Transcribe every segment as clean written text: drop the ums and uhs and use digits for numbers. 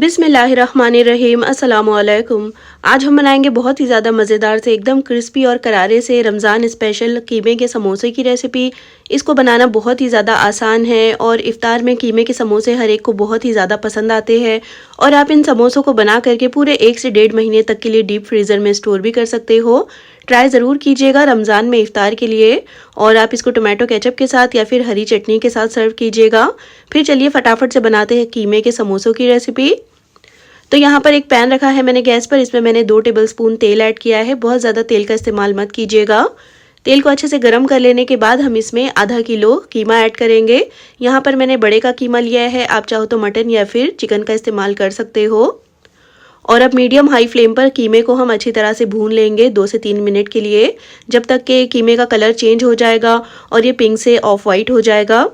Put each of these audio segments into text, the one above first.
बिस्मिल्लाहिर्रहमानिर्रहीम अस्सलामुअलैकुम। आज हम बनाएंगे बहुत ही ज़्यादा मज़ेदार से एकदम क्रिस्पी और करारे से रमज़ान स्पेशल कीमे के समोसे की रेसिपी। इसको बनाना बहुत ही ज़्यादा आसान है और इफ़्तार में कीमे के समोसे हर एक को बहुत ही ज़्यादा पसंद आते हैं। और आप इन समोसों को बना करके पूरे 1 से 1.5 महीने तक के लिए डीप फ्रीज़र में स्टोर भी कर सकते हो। ट्राई ज़रूर कीजिएगा रमज़ान में इफ़्तार के लिए। और आप इसको टोमेटो केचप के साथ या फिर हरी चटनी के साथ सर्व कीजिएगा। फिर चलिए फटाफट से बनाते हैं कीमे के समोसों की रेसिपी। तो यहाँ पर एक पैन रखा है मैंने गैस पर। इसमें मैंने 2 टेबलस्पून तेल ऐड किया है। बहुत ज़्यादा तेल का इस्तेमाल मत कीजिएगा। तेल को अच्छे से गर्म कर लेने के बाद हम इसमें आधा किलो कीमा ऐड करेंगे। यहाँ पर मैंने बड़े का कीमा लिया है, आप चाहो तो मटन या फिर चिकन का इस्तेमाल कर सकते हो। और अब मीडियम हाई फ्लेम पर कीमे को हम अच्छी तरह से भून लेंगे 2 से 3 मिनट के लिए, जब तक कि कीमे का कलर चेंज हो जाएगा और ये पिंक से ऑफ वाइट हो जाएगा।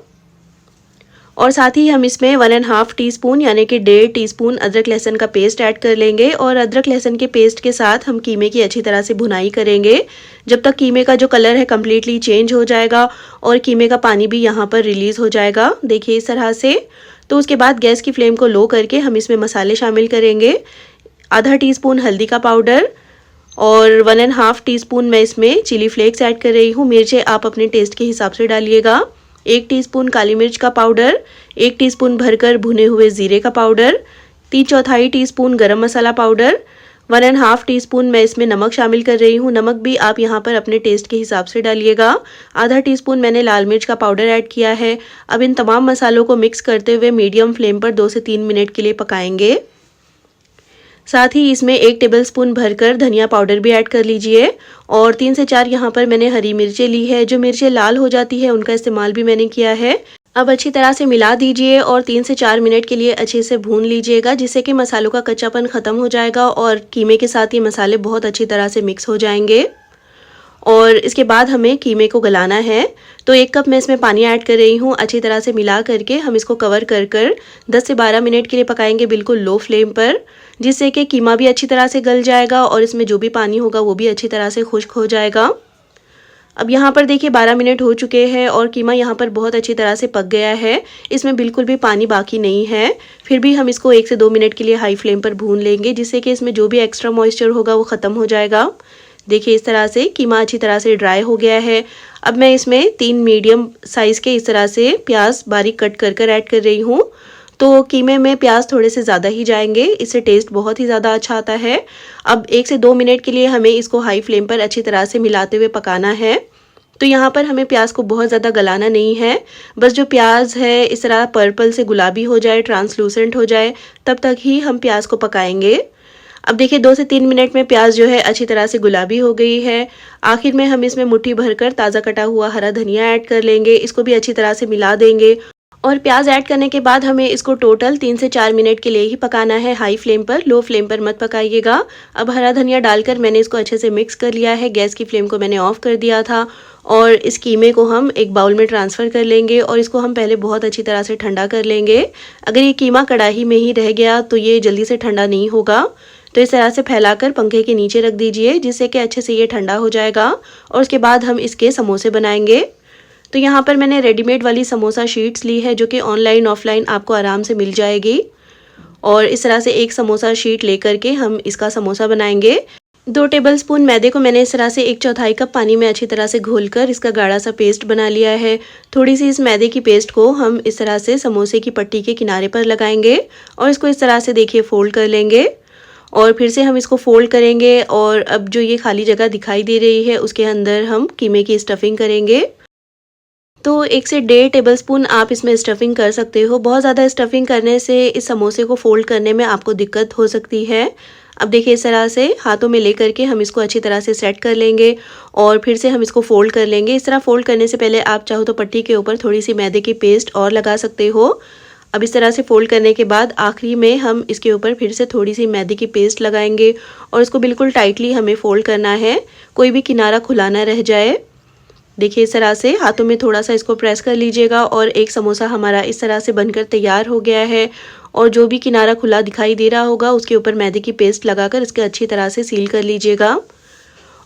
और साथ ही हम इसमें 1.5 टीस्पून यानी कि 1.5 टीस्पून अदरक लहसुन का पेस्ट ऐड कर लेंगे। और अदरक लहसुन के पेस्ट के साथ हम कीमे की अच्छी तरह से भुनाई करेंगे, जब तक कीमे का जो कलर है कम्प्लीटली चेंज हो जाएगा और कीमे का पानी भी यहाँ पर रिलीज़ हो जाएगा, देखिए इस तरह से। तो उसके बाद गैस की फ्लेम को लो करके हम इसमें मसाले शामिल करेंगे। आधा टीस्पून हल्दी का पाउडर और 1.5 टीस्पून मैं इसमें चिली फ्लेक्स ऐड कर रही हूँ। मिर्चें आप अपने टेस्ट के हिसाब से डालिएगा। 1 टीस्पून काली मिर्च का पाउडर, 1 टीस्पून भरकर भुने हुए ज़ीरे का पाउडर, 3/4 टीस्पून गरम मसाला पाउडर, 1.5 टीस्पून मैं इसमें नमक शामिल कर रही हूँ। नमक भी आप यहाँ पर अपने टेस्ट के हिसाब से डालिएगा। आधा टीस्पून मैंने लाल मिर्च का पाउडर ऐड किया है। अब इन तमाम मसालों को मिक्स करते हुए मीडियम फ्लेम पर 2 से 3 मिनट के लिए पकाएंगे। साथ ही इसमें 1 टेबलस्पून भरकर धनिया पाउडर भी ऐड कर लीजिए। और 3 से 4 यहाँ पर मैंने हरी मिर्चें ली है। जो मिर्चें लाल हो जाती है उनका इस्तेमाल भी मैंने किया है। अब अच्छी तरह से मिला दीजिए और 3 से 4 मिनट के लिए अच्छे से भून लीजिएगा, जिससे कि मसालों का कच्चापन ख़त्म हो जाएगा और कीमे के साथ ये मसाले बहुत अच्छी तरह से मिक्स हो जाएंगे। और इसके बाद हमें कीमे को गलाना है। तो 1 कप मैं इसमें पानी ऐड कर रही हूँ। अच्छी तरह से मिला करके हम इसको कवर कर 10 से 12 मिनट के लिए पकाएंगे बिल्कुल लो फ्लेम पर, जिससे कि कीमा भी अच्छी तरह से गल जाएगा और इसमें जो भी पानी होगा वो भी अच्छी तरह से खुश्क हो जाएगा। अब यहाँ पर देखिए 12 मिनट हो चुके हैं और कीमा यहाँ पर बहुत अच्छी तरह से पक गया है। इसमें बिल्कुल भी पानी बाकी नहीं है। फिर भी हम इसको 1 से 2 मिनट के लिए हाई फ्लेम पर भून लेंगे, जिससे कि इसमें जो भी एक्स्ट्रा मॉइस्चर होगा वो ख़त्म हो जाएगा। देखिए इस तरह से कीमा अच्छी तरह से ड्राई हो गया है। अब मैं इसमें 3 मीडियम साइज़ के इस तरह से प्याज बारीक कट कर ऐड कर रही हूँ। तो कीमे में प्याज थोड़े से ज़्यादा ही जाएंगे, इससे टेस्ट बहुत ही ज़्यादा अच्छा आता है। अब 1 से 2 मिनट के लिए हमें इसको हाई फ्लेम पर अच्छी तरह से मिलाते हुए पकाना है। तो यहाँ पर हमें प्याज को बहुत ज़्यादा गलाना नहीं है, बस जो प्याज है इस तरह पर्पल से गुलाबी हो जाए, ट्रांसलूसेंट हो जाए, तब तक ही हम प्याज को पकाएंगे। अब देखिए 2 से 3 मिनट में प्याज जो है अच्छी तरह से गुलाबी हो गई है। आखिर में हम इसमें मुट्ठी भरकर ताज़ा कटा हुआ हरा धनिया ऐड कर लेंगे। इसको भी अच्छी तरह से मिला देंगे। और प्याज ऐड करने के बाद हमें इसको टोटल 3 से 4 मिनट के लिए ही पकाना है हाई फ्लेम पर, लो फ्लेम पर मत पकाइएगा। अब हरा धनिया डालकर मैंने इसको अच्छे से मिक्स कर लिया है। गैस की फ्लेम को मैंने ऑफ कर दिया था और इस कीमे को हम एक बाउल में ट्रांसफ़र कर लेंगे और इसको हम पहले बहुत अच्छी तरह से ठंडा कर लेंगे। अगर ये कीमा कढ़ाई में ही रह गया तो ये जल्दी से ठंडा नहीं होगा। तो इस तरह से फैलाकर पंखे के नीचे रख दीजिए, जिससे कि अच्छे से ये ठंडा हो जाएगा। और उसके बाद हम इसके समोसे बनाएंगे। तो यहाँ पर मैंने रेडीमेड वाली समोसा शीट्स ली है, जो कि ऑनलाइन ऑफलाइन आपको आराम से मिल जाएगी। और इस तरह से एक समोसा शीट लेकर के हम इसका समोसा बनाएंगे। 2 टेबलस्पून मैदे को मैंने इस तरह से 1/4 कप पानी में अच्छी तरह से घोलकर इसका गाढ़ा सा पेस्ट बना लिया है। थोड़ी सी इस मैदे की पेस्ट को हम इस तरह से समोसे की पट्टी के किनारे पर लगाएंगे और इसको इस तरह से देखिए फोल्ड कर लेंगे। और फिर से हम इसको फोल्ड करेंगे और अब जो ये खाली जगह दिखाई दे रही है उसके अंदर हम कीमे की स्टफिंग करेंगे। तो 1 से 1.5 टेबलस्पून आप इसमें स्टफिंग कर सकते हो। बहुत ज़्यादा स्टफिंग करने से इस समोसे को फोल्ड करने में आपको दिक्कत हो सकती है। अब देखिए इस तरह से हाथों में लेकर के हम इसको अच्छी तरह से सेट कर लेंगे और फिर से हम इसको फोल्ड कर लेंगे। इस तरह फोल्ड करने से पहले आप चाहो तो पट्टी के ऊपर थोड़ी सी मैदे की पेस्ट और लगा सकते हो। अब इस तरह से फोल्ड करने के बाद आखिरी में हम इसके ऊपर फिर से थोड़ी सी मैदे की पेस्ट लगाएंगे और इसको बिल्कुल टाइटली हमें फोल्ड करना है, कोई भी किनारा खुला ना रह जाए। देखिए इस तरह से हाथों में थोड़ा सा इसको प्रेस कर लीजिएगा और एक समोसा हमारा इस तरह से बनकर तैयार हो गया है। और जो भी किनारा खुला दिखाई दे रहा होगा उसके ऊपर मैदे की पेस्ट लगाकर इसके अच्छी तरह से सील कर लीजिएगा।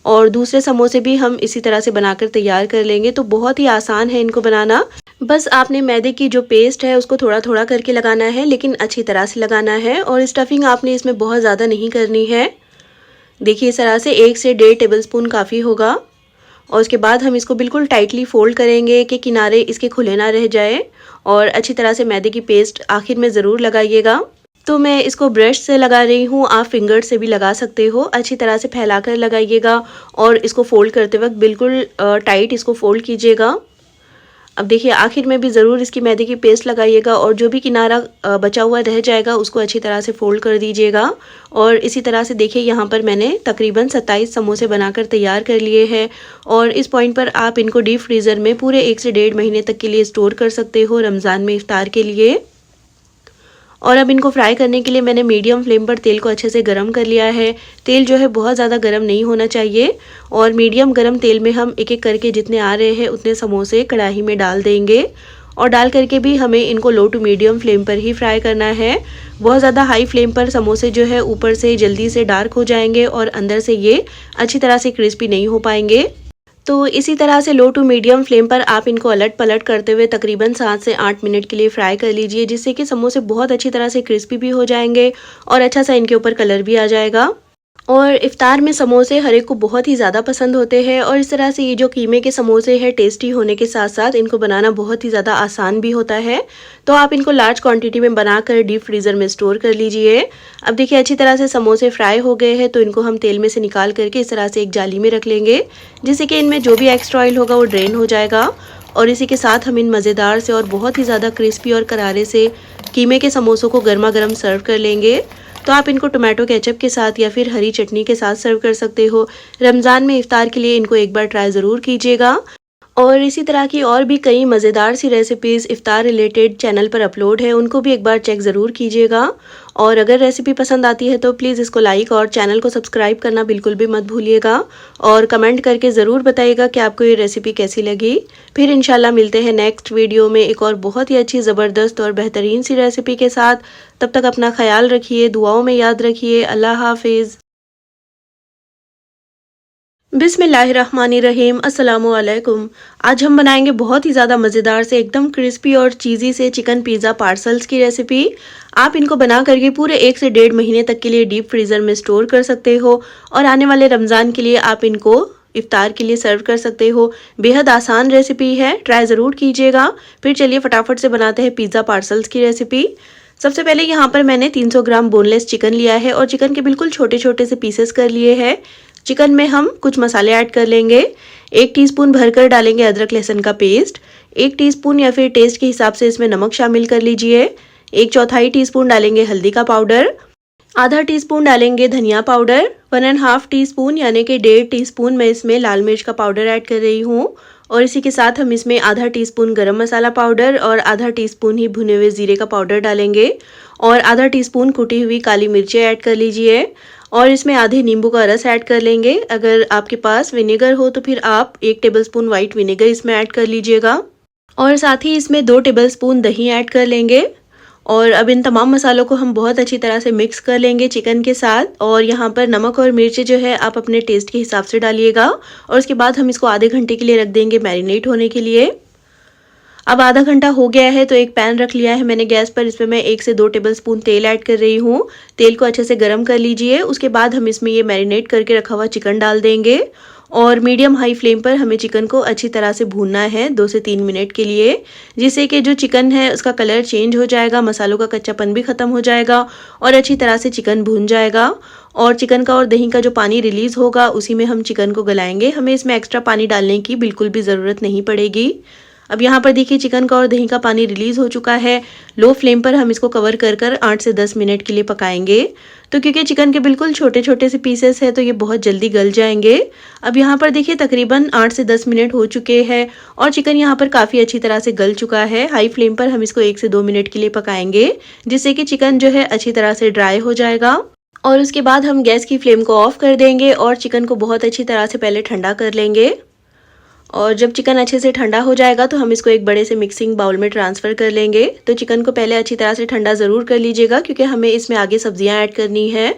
और दूसरे समोसे भी हम इसी तरह से बनाकर तैयार कर लेंगे। तो बहुत ही आसान है इनको बनाना। बस आपने मैदे की जो पेस्ट है उसको थोड़ा थोड़ा करके लगाना है, लेकिन अच्छी तरह से लगाना है। और स्टफिंग आपने इसमें बहुत ज़्यादा नहीं करनी है। देखिए इस तरह से 1 से 1.5 टेबलस्पून काफ़ी होगा। और उसके बाद हम इसको बिल्कुल टाइटली फोल्ड करेंगे कि किनारे इसके खुले ना रह जाए। और अच्छी तरह से मैदे की पेस्ट आखिर में ज़रूर लगाइएगा। तो मैं इसको ब्रश से लगा रही हूँ, आप फिंगर से भी लगा सकते हो। अच्छी तरह से फैलाकर लगाइएगा और इसको फोल्ड करते वक्त बिल्कुल टाइट इसको फोल्ड कीजिएगा। अब देखिए आखिर में भी ज़रूर इसकी मैदे की पेस्ट लगाइएगा और जो भी किनारा बचा हुआ रह जाएगा उसको अच्छी तरह से फोल्ड कर दीजिएगा। और इसी तरह से देखिए यहाँ पर मैंने तकरीबन 27 समोसे बनाकर तैयार कर लिए हैं। और इस पॉइंट पर आप इनको डीप फ्रीज़र में पूरे 1 से 1.5 महीने तक के लिए स्टोर कर सकते हो रमज़ान में इफ्तार के लिए। और अब इनको फ्राई करने के लिए मैंने मीडियम फ्लेम पर तेल को अच्छे से गरम कर लिया है। तेल जो है बहुत ज़्यादा गरम नहीं होना चाहिए। और मीडियम गरम तेल में हम एक एक करके जितने आ रहे हैं उतने समोसे कढ़ाई में डाल देंगे। और डाल करके भी हमें इनको लो टू मीडियम फ्लेम पर ही फ्राई करना है। बहुत ज़्यादा हाई फ्लेम पर समोसे जो है ऊपर से जल्दी से डार्क हो जाएंगे और अंदर से ये अच्छी तरह से क्रिस्पी नहीं हो पाएंगे। तो इसी तरह से लो टू मीडियम फ्लेम पर आप इनको अलट पलट करते हुए तकरीबन 7 से 8 मिनट के लिए फ्राई कर लीजिए, जिससे कि समोसे बहुत अच्छी तरह से क्रिस्पी भी हो जाएंगे और अच्छा सा इनके ऊपर कलर भी आ जाएगा। और इफ्तार में समोसे हर एक को बहुत ही ज़्यादा पसंद होते हैं। और इस तरह से ये जो कीमे के समोसे हैं टेस्टी होने के साथ साथ इनको बनाना बहुत ही ज़्यादा आसान भी होता है। तो आप इनको लार्ज क्वांटिटी में बनाकर डीप फ्रीज़र में स्टोर कर लीजिए। अब देखिए अच्छी तरह से समोसे फ्राई हो गए हैं, तो इनको हम तेल में से निकाल करके इस तरह से एक जाली में रख लेंगे, जिससे कि इनमें जो भी एक्स्ट्रा ऑयल होगा वो ड्रेन हो जाएगा। और इसी के साथ हम इन मज़ेदार से और बहुत ही ज़्यादा क्रिस्पी और करारे से कीमे के समोसों को गर्मा गर्म सर्व कर लेंगे। तो आप इनको टोमेटो केचप के साथ या फिर हरी चटनी के साथ सर्व कर सकते हो। रमज़ान में इफ्तार के लिए इनको एक बार ट्राई ज़रूर कीजिएगा। और इसी तरह की और भी कई मज़ेदार सी रेसिपीज़ इफ्तार रिलेटेड चैनल पर अपलोड है, उनको भी एक बार चेक ज़रूर कीजिएगा। और अगर रेसिपी पसंद आती है तो प्लीज़ इसको लाइक और चैनल को सब्सक्राइब करना बिल्कुल भी मत भूलिएगा। और कमेंट करके ज़रूर बताइएगा कि आपको ये रेसिपी कैसी लगी। फिर इंशाल्लाह मिलते हैं नेक्स्ट वीडियो में एक और बहुत ही अच्छी ज़बरदस्त और बेहतरीन सी रेसिपी के साथ। तब तक अपना ख्याल रखिए, दुआओं में याद रखिए। अल्लाह हाफिज़। बिस्मिल्लाहिर्रहमानिर्रहीम। अस्सलामुअलैकुम। आज हम बनाएंगे बहुत ही ज़्यादा मज़ेदार से एकदम क्रिस्पी और चीज़ी से चिकन पिज़्ज़ा पार्सल्स की रेसिपी। आप इनको बना करके पूरे 1 से 1.5 महीने तक के लिए डीप फ्रीज़र में स्टोर कर सकते हो और आने वाले रमज़ान के लिए आप इनको इफ्तार के लिए सर्व कर सकते हो। बेहद आसान रेसिपी है, ट्राई ज़रूर कीजिएगा। फिर चलिए फटाफट से बनाते हैं पिज़्ज़ा पार्सल्स की रेसिपी। सबसे पहले यहाँ पर मैंने 300 ग्राम बोनलेस चिकन लिया है और चिकन के बिल्कुल छोटे छोटे से पीसेस कर लिए हैं। चिकन में हम कुछ मसाले ऐड कर लेंगे। 1 टीस्पून भरकर डालेंगे अदरक लहसुन का पेस्ट। 1 टीस्पून या फिर टेस्ट के हिसाब से इसमें नमक शामिल कर लीजिए। 1/4 टीस्पून डालेंगे हल्दी का पाउडर। आधा टीस्पून डालेंगे धनिया पाउडर। 1.5 टीस्पून यानी कि 1.5 टीस्पून मैं इसमें लाल मिर्च का पाउडर ऐड कर रही हूँ। और इसी के साथ हम इसमें आधा टीस्पून गरम मसाला पाउडर और आधा टीस्पून ही भुने हुए जीरे का पाउडर डालेंगे। और आधा टीस्पून कुटी हुई काली मिर्चें ऐड कर लीजिए। और इसमें आधे नींबू का रस ऐड कर लेंगे। अगर आपके पास विनेगर हो तो फिर आप 1 टेबलस्पून वाइट विनेगर इसमें ऐड कर लीजिएगा। और साथ ही इसमें 2 टेबलस्पून दही ऐड कर लेंगे। और अब इन तमाम मसालों को हम बहुत अच्छी तरह से मिक्स कर लेंगे चिकन के साथ। और यहाँ पर नमक और मिर्ची जो है आप अपने टेस्ट के हिसाब से डालिएगा। और उसके बाद हम इसको आधे घंटे के लिए रख देंगे मैरिनेट होने के लिए। अब आधा घंटा हो गया है तो एक पैन रख लिया है मैंने गैस पर। इसमें मैं 1 से 2 टेबलस्पून तेल ऐड कर रही हूँ। तेल को अच्छे से गर्म कर लीजिए। उसके बाद हम इसमें ये मैरिनेट करके रखा हुआ चिकन डाल देंगे। और मीडियम हाई फ्लेम पर हमें चिकन को अच्छी तरह से भूनना है 2 से 3 मिनट के लिए, जिससे कि जो चिकन है उसका कलर चेंज हो जाएगा, मसालों का कच्चापन भी ख़त्म हो जाएगा और अच्छी तरह से चिकन भून जाएगा। और चिकन का और दही का जो पानी रिलीज़ होगा उसी में हम चिकन को गलाएंगे। हमें इसमें एक्स्ट्रा पानी डालने की बिल्कुल भी ज़रूरत नहीं पड़ेगी। अब यहाँ पर देखिए चिकन का और दही का पानी रिलीज़ हो चुका है। लो फ्लेम पर हम इसको कवर कर कर 8 से 10 मिनट के लिए पकाएंगे। तो क्योंकि चिकन के बिल्कुल छोटे छोटे से पीसेस है तो ये बहुत जल्दी गल जाएंगे। अब यहाँ पर देखिए तकरीबन 8 से 10 मिनट हो चुके हैं और चिकन यहाँ पर काफ़ी अच्छी तरह से गल चुका है। हाई फ्लेम पर हम इसको 1 से 2 मिनट के लिए पकाएंगे, जिससे कि चिकन जो है अच्छी तरह से ड्राई हो जाएगा। और उसके बाद हम गैस की फ्लेम को ऑफ कर देंगे और चिकन को बहुत अच्छी तरह से पहले ठंडा कर लेंगे। और जब चिकन अच्छे से ठंडा हो जाएगा तो हम इसको एक बड़े से मिक्सिंग बाउल में ट्रांसफ़र कर लेंगे। तो चिकन को पहले अच्छी तरह से ठंडा ज़रूर कर लीजिएगा क्योंकि हमें इसमें आगे सब्जियां ऐड करनी है।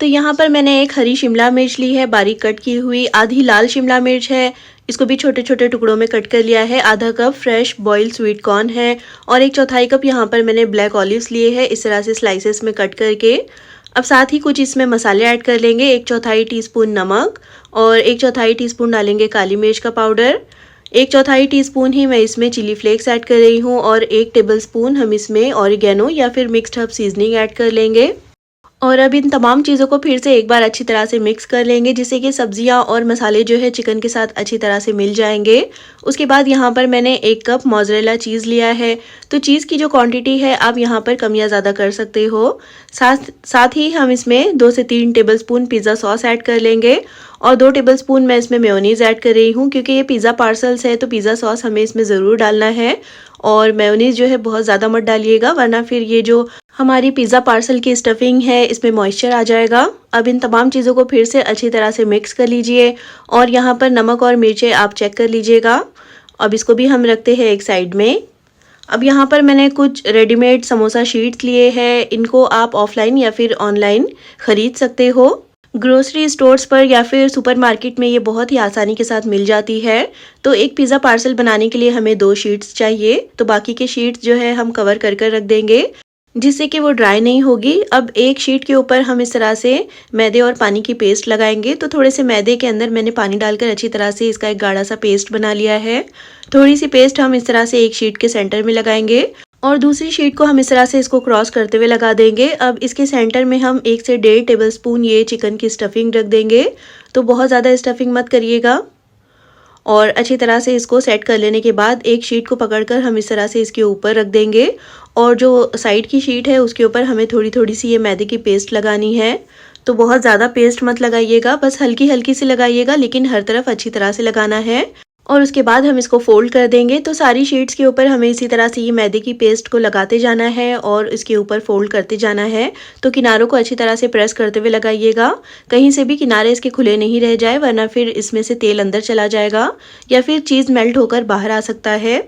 तो यहाँ पर मैंने एक हरी शिमला मिर्च ली है बारीक कट की हुई, आधी लाल शिमला मिर्च है, इसको भी छोटे छोटे टुकड़ों में कट कर लिया है। आधा cup fresh boiled sweet corn है और 1/4 कप यहाँ पर मैंने ब्लैक ऑलिव्स लिए हैं इस तरह से स्लाइसेस में कट करके। अब साथ ही कुछ इसमें मसाले ऐड कर लेंगे। 1/4 टीस्पून नमक और 1/4 टीस्पून डालेंगे काली मिर्च का पाउडर। 1/4 टीस्पून ही मैं इसमें चिली फ्लेक्स ऐड कर रही हूँ और 1 टेबलस्पून हम इसमें ऑरिगेनो या फिर मिक्स्ड हर्ब सीजनिंग ऐड कर लेंगे। और अब इन तमाम चीज़ों को फिर से एक बार अच्छी तरह से मिक्स कर लेंगे जिससे कि सब्जियां और मसाले जो है चिकन के साथ अच्छी तरह से मिल जाएंगे। उसके बाद यहाँ पर मैंने 1 कप मोज़रेला चीज़ लिया है। तो चीज़ की जो क्वांटिटी है आप यहाँ पर कम या ज़्यादा कर सकते हो। साथ ही हम इसमें 2 से 3 टेबलस्पून पिज़्ज़ा सॉस ऐड कर लेंगे और 2 टेबलस्पून मैं इसमें मेयोनीज़ ऐड कर रही हूँ क्योंकि ये पिज़्ज़ा पार्सल्स है तो पिज़्ज़ा सॉस हमें इसमें ज़रूर डालना है। और मेयोनीज़ जो है बहुत ज़्यादा मत डालिएगा वरना फिर ये जो हमारी पिज़्ज़ा पार्सल की स्टफिंग है इसमें मॉइस्चर आ जाएगा। अब इन तमाम चीज़ों को फिर से अच्छी तरह से मिक्स कर लीजिए और यहाँ पर नमक और मिर्चें आप चेक कर लीजिएगा। अब इसको भी हम रखते हैं एक साइड में। अब यहाँ पर मैंने कुछ रेडीमेड समोसा शीट्स लिए हैं, इनको आप ऑफलाइन या फिर ऑनलाइन ख़रीद सकते हो। ग्रोसरी स्टोर्स पर या फिर सुपरमार्केट में ये बहुत ही आसानी के साथ मिल जाती है। तो एक पिज़्ज़ा पार्सल बनाने के लिए हमें 2 शीट्स चाहिए, तो बाकी के शीट्स जो है हम कवर कर कर रख देंगे जिससे कि वो ड्राई नहीं होगी। अब एक शीट के ऊपर हम इस तरह से मैदे और पानी की पेस्ट लगाएंगे। तो थोड़े से मैदे के अंदर मैंने पानी डालकर अच्छी तरह से इसका एक गाढ़ा सा पेस्ट बना लिया है। थोड़ी सी पेस्ट हम इस तरह से एक शीट के सेंटर में लगाएंगे और दूसरी शीट को हम इस तरह से इसको क्रॉस करते हुए लगा देंगे। अब इसके सेंटर में हम 1 से 1.5 टेबलस्पून ये चिकन की स्टफिंग रख देंगे। तो बहुत ज़्यादा स्टफिंग मत करिएगा। और अच्छी तरह से इसको सेट कर लेने के बाद एक शीट को पकड़कर हम इस तरह से इसके ऊपर रख देंगे और जो साइड की शीट है उसके ऊपर हमें थोड़ी थोड़ी सी ये मैदे की पेस्ट लगानी है। तो बहुत ज़्यादा पेस्ट मत लगाइएगा, बस हल्की हल्की सी लगाइएगा लेकिन हर तरफ अच्छी तरह से लगाना है। और उसके बाद हम इसको फोल्ड कर देंगे। तो सारी शीट्स के ऊपर हमें इसी तरह से ये मैदे की पेस्ट को लगाते जाना है और इसके ऊपर फोल्ड करते जाना है। तो किनारों को अच्छी तरह से प्रेस करते हुए लगाइएगा, कहीं से भी किनारे इसके खुले नहीं रह जाए वरना फिर इसमें से तेल अंदर चला जाएगा या फिर चीज़ मेल्ट होकर बाहर आ सकता है।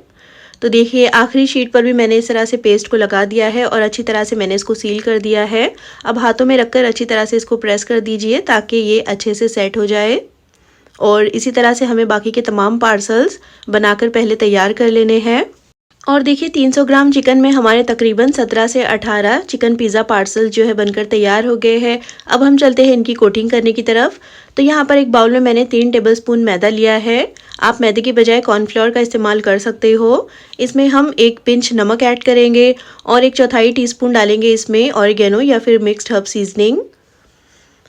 तो देखिए आखिरी शीट पर भी मैंने इस तरह से पेस्ट को लगा दिया है और अच्छी तरह से मैंने इसको सील कर दिया है। अब हाथों में रखकर अच्छी तरह से इसको प्रेस कर दीजिए ताकि ये अच्छे से सेट हो जाए। और इसी तरह से हमें बाकी के तमाम पार्सल्स बनाकर पहले तैयार कर लेने हैं। और देखिए 300 ग्राम चिकन में हमारे तकरीबन 17 से 18 चिकन पिज़्ज़ा पार्सल जो है बनकर तैयार हो गए हैं। अब हम चलते हैं इनकी कोटिंग करने की तरफ। तो यहाँ पर एक बाउल में मैंने 3 टेबलस्पून मैदा लिया है। आप मैदे की बजाय कॉर्नफ्लोर का इस्तेमाल कर सकते हो। इसमें हम 1 पिंच नमक ऐड करेंगे और 1/4 टीस्पून डालेंगे इसमें ऑरिगेनो या फिर मिक्स्ड हर्ब सीजनिंग।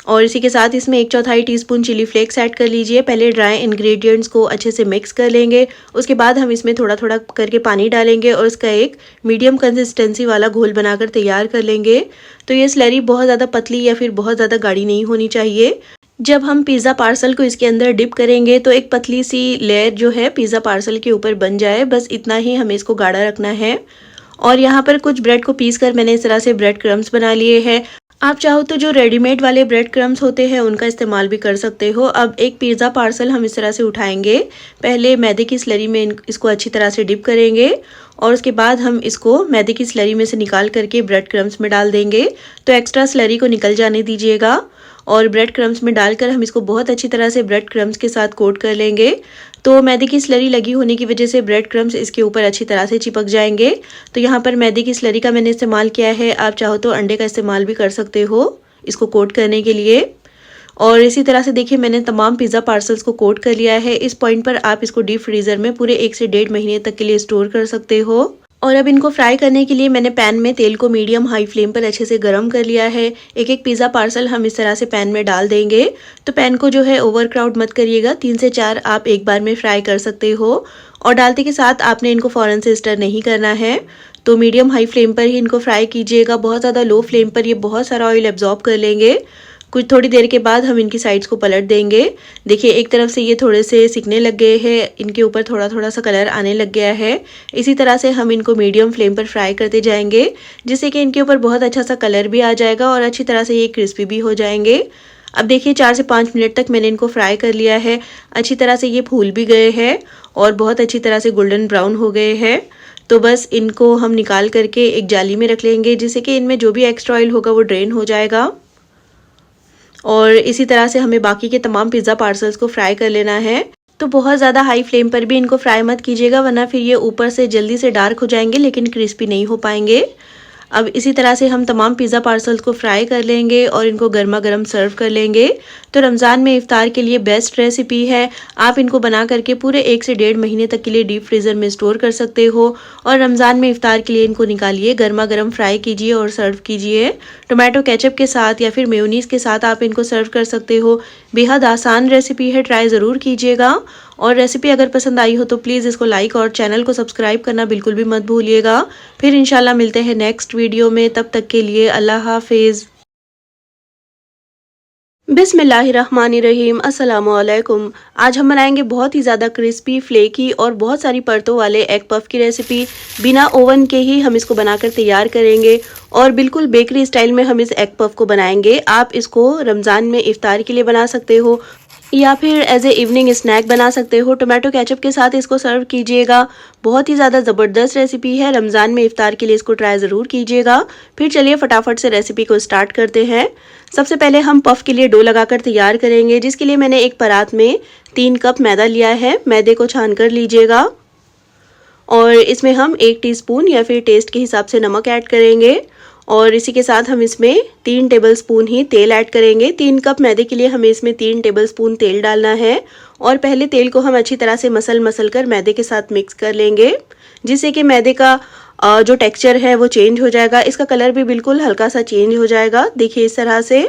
और इसी के साथ इसमें 1/4 टीस्पून चिली फ्लेक्स ऐड कर लीजिए। पहले ड्राई इंग्रेडिएंट्स को अच्छे से मिक्स कर लेंगे, उसके बाद हम इसमें थोड़ा थोड़ा करके पानी डालेंगे और इसका एक मीडियम कंसिस्टेंसी वाला घोल बनाकर तैयार कर लेंगे। तो ये स्लरी बहुत ज़्यादा पतली या फिर बहुत ज़्यादा गाढ़ी नहीं होनी चाहिए। जब हम पिज़्ज़ा पार्सल को इसके अंदर डिप करेंगे तो एक पतली सी लेयर जो है पिज़्ज़ा पार्सल के ऊपर बन जाए, बस इतना ही हमें इसको गाढ़ा रखना है। और यहाँ पर कुछ ब्रेड को पीस कर मैंने इस तरह से ब्रेड क्रम्स बना लिए हैं। आप चाहो तो जो रेडीमेड वाले ब्रेड क्रम्स होते हैं उनका इस्तेमाल भी कर सकते हो। अब एक पिज़्ज़ा पार्सल हम इस तरह से उठाएंगे, पहले मैदे की स्लरी में इसको अच्छी तरह से डिप करेंगे और उसके बाद हम इसको मैदे की स्लरी में से निकाल करके ब्रेड क्रम्स में डाल देंगे। तो एक्स्ट्रा स्लरी को निकल जाने दीजिएगा और ब्रेड क्रम्स में डालकर हम इसको बहुत अच्छी तरह से ब्रेड क्रम्स के साथ कोट कर लेंगे। तो मैदे की स्लरी लगी होने की वजह से ब्रेड क्रम्स इसके ऊपर अच्छी तरह से चिपक जाएंगे। तो यहाँ पर मैदे की स्लरी का मैंने इस्तेमाल किया है, आप चाहो तो अंडे का इस्तेमाल भी कर सकते हो इसको कोट करने के लिए। और इसी तरह से देखिए मैंने तमाम पिज़्ज़ा पार्सल्स को कोट कर लिया है। इस पॉइंट पर आप इसको डीप फ्रीज़र में पूरे 1 से 1.5 महीने तक के लिए स्टोर कर सकते हो। और अब इनको फ्राई करने के लिए मैंने पैन में तेल को मीडियम हाई फ्लेम पर अच्छे से गर्म कर लिया है। एक एक पिज़्ज़ा पार्सल हम इस तरह से पैन में डाल देंगे। तो पैन को जो है ओवर क्राउड मत करिएगा, 3 से 4 आप एक बार में फ्राई कर सकते हो। और डालते के साथ आपने इनको फ़ौरन से स्टर नहीं करना है, तो मीडियम हाई फ्लेम पर ही इनको फ्राई कीजिएगा। बहुत ज़्यादा लो फ्लेम पर ये बहुत सारा ऑयल एब्जॉर्ब कर लेंगे। कुछ थोड़ी देर के बाद हम इनकी साइड्स को पलट देंगे। देखिए एक तरफ से ये थोड़े से सिकने लग गए हैं, इनके ऊपर थोड़ा थोड़ा सा कलर आने लग गया है। इसी तरह से हम इनको मीडियम फ्लेम पर फ्राई करते जाएंगे जिससे कि इनके ऊपर बहुत अच्छा सा कलर भी आ जाएगा और अच्छी तरह से ये क्रिस्पी भी हो जाएंगे। अब देखिए 4 से 5 मिनट तक मैंने इनको फ्राई कर लिया है। अच्छी तरह से ये फूल भी गए हैं और बहुत अच्छी तरह से गोल्डन ब्राउन हो गए हैं। तो बस इनको हम निकाल करके एक जाली में रख लेंगे जिससे कि इनमें जो भी एक्स्ट्रा ऑयल होगा वो ड्रेन हो जाएगा। और इसी तरह से हमें बाकी के तमाम पिज़्ज़ा पार्सल्स को फ्राई कर लेना है। तो बहुत ज़्यादा हाई फ्लेम पर भी इनको फ्राई मत कीजिएगा, वरना फिर ये ऊपर से जल्दी से डार्क हो जाएंगे लेकिन क्रिस्पी नहीं हो पाएंगे। अब इसी तरह से हम तमाम पिज़्ज़ा पार्सल्स को फ्राई कर लेंगे और इनको गर्मा गर्म सर्व कर लेंगे। तो रमज़ान में इफ्तार के लिए बेस्ट रेसिपी है। आप इनको बना करके पूरे 1 से 1.5 महीने तक के लिए डीप फ्रीज़र में स्टोर कर सकते हो और रमज़ान में इफ्तार के लिए इनको निकालिए, गर्मा गर्म फ्राई कीजिए और सर्व कीजिए। टोमेटो केचप के साथ या फिर मेयोनीज़ के साथ आप इनको सर्व कर सकते हो। बेहद आसान रेसिपी है, ट्राई ज़रूर कीजिएगा। और रेसिपी अगर पसंद आई हो तो प्लीज़ इसको लाइक और चैनल को सब्सक्राइब करना बिल्कुल भी मत भूलिएगा। फिर इंशाल्लाह मिलते हैं नेक्स्ट वीडियो में, तब तक के लिए अल्लाह हाफिज़। बिस्मिल्लाहिर्रहमानिर्रहीम, अस्सलामुअलैकुम। आज हम बनाएंगे बहुत ही ज़्यादा क्रिस्पी, फ्लेकी और बहुत सारी परतों वाले एग पफ की रेसिपी। बिना ओवन के ही हम इसको बनाकर तैयार करेंगे और बिल्कुल बेकरी स्टाइल में हम इस एग पफ को बनाएंगे। आप इसको रमज़ान में इफ्तार के लिए बना सकते हो या फिर एज ए इवनिंग स्नैक बना सकते हो। टोमेटो केचप के साथ इसको सर्व कीजिएगा। बहुत ही ज़्यादा ज़बरदस्त रेसिपी है, रमज़ान में इफ्तार के लिए इसको ट्राई ज़रूर कीजिएगा। फिर चलिए फटाफट से रेसिपी को स्टार्ट करते हैं। सबसे पहले हम पफ के लिए डो लगाकर तैयार करेंगे, जिसके लिए मैंने एक परात में 3 कप मैदा लिया है। मैदे को छान कर लीजिएगा और इसमें हम 1 टीस्पून या फिर टेस्ट के हिसाब से नमक ऐड करेंगे और इसी के साथ हम इसमें 3 टेबलस्पून ही तेल ऐड करेंगे। 3 कप मैदे के लिए हमें इसमें 3 टेबलस्पून तेल डालना है और पहले तेल को हम अच्छी तरह से मसल कर मैदे के साथ मिक्स कर लेंगे, जिससे कि मैदे का जो टेक्सचर है वो चेंज हो जाएगा। इसका कलर भी बिल्कुल हल्का सा चेंज हो जाएगा, देखिए इस तरह से।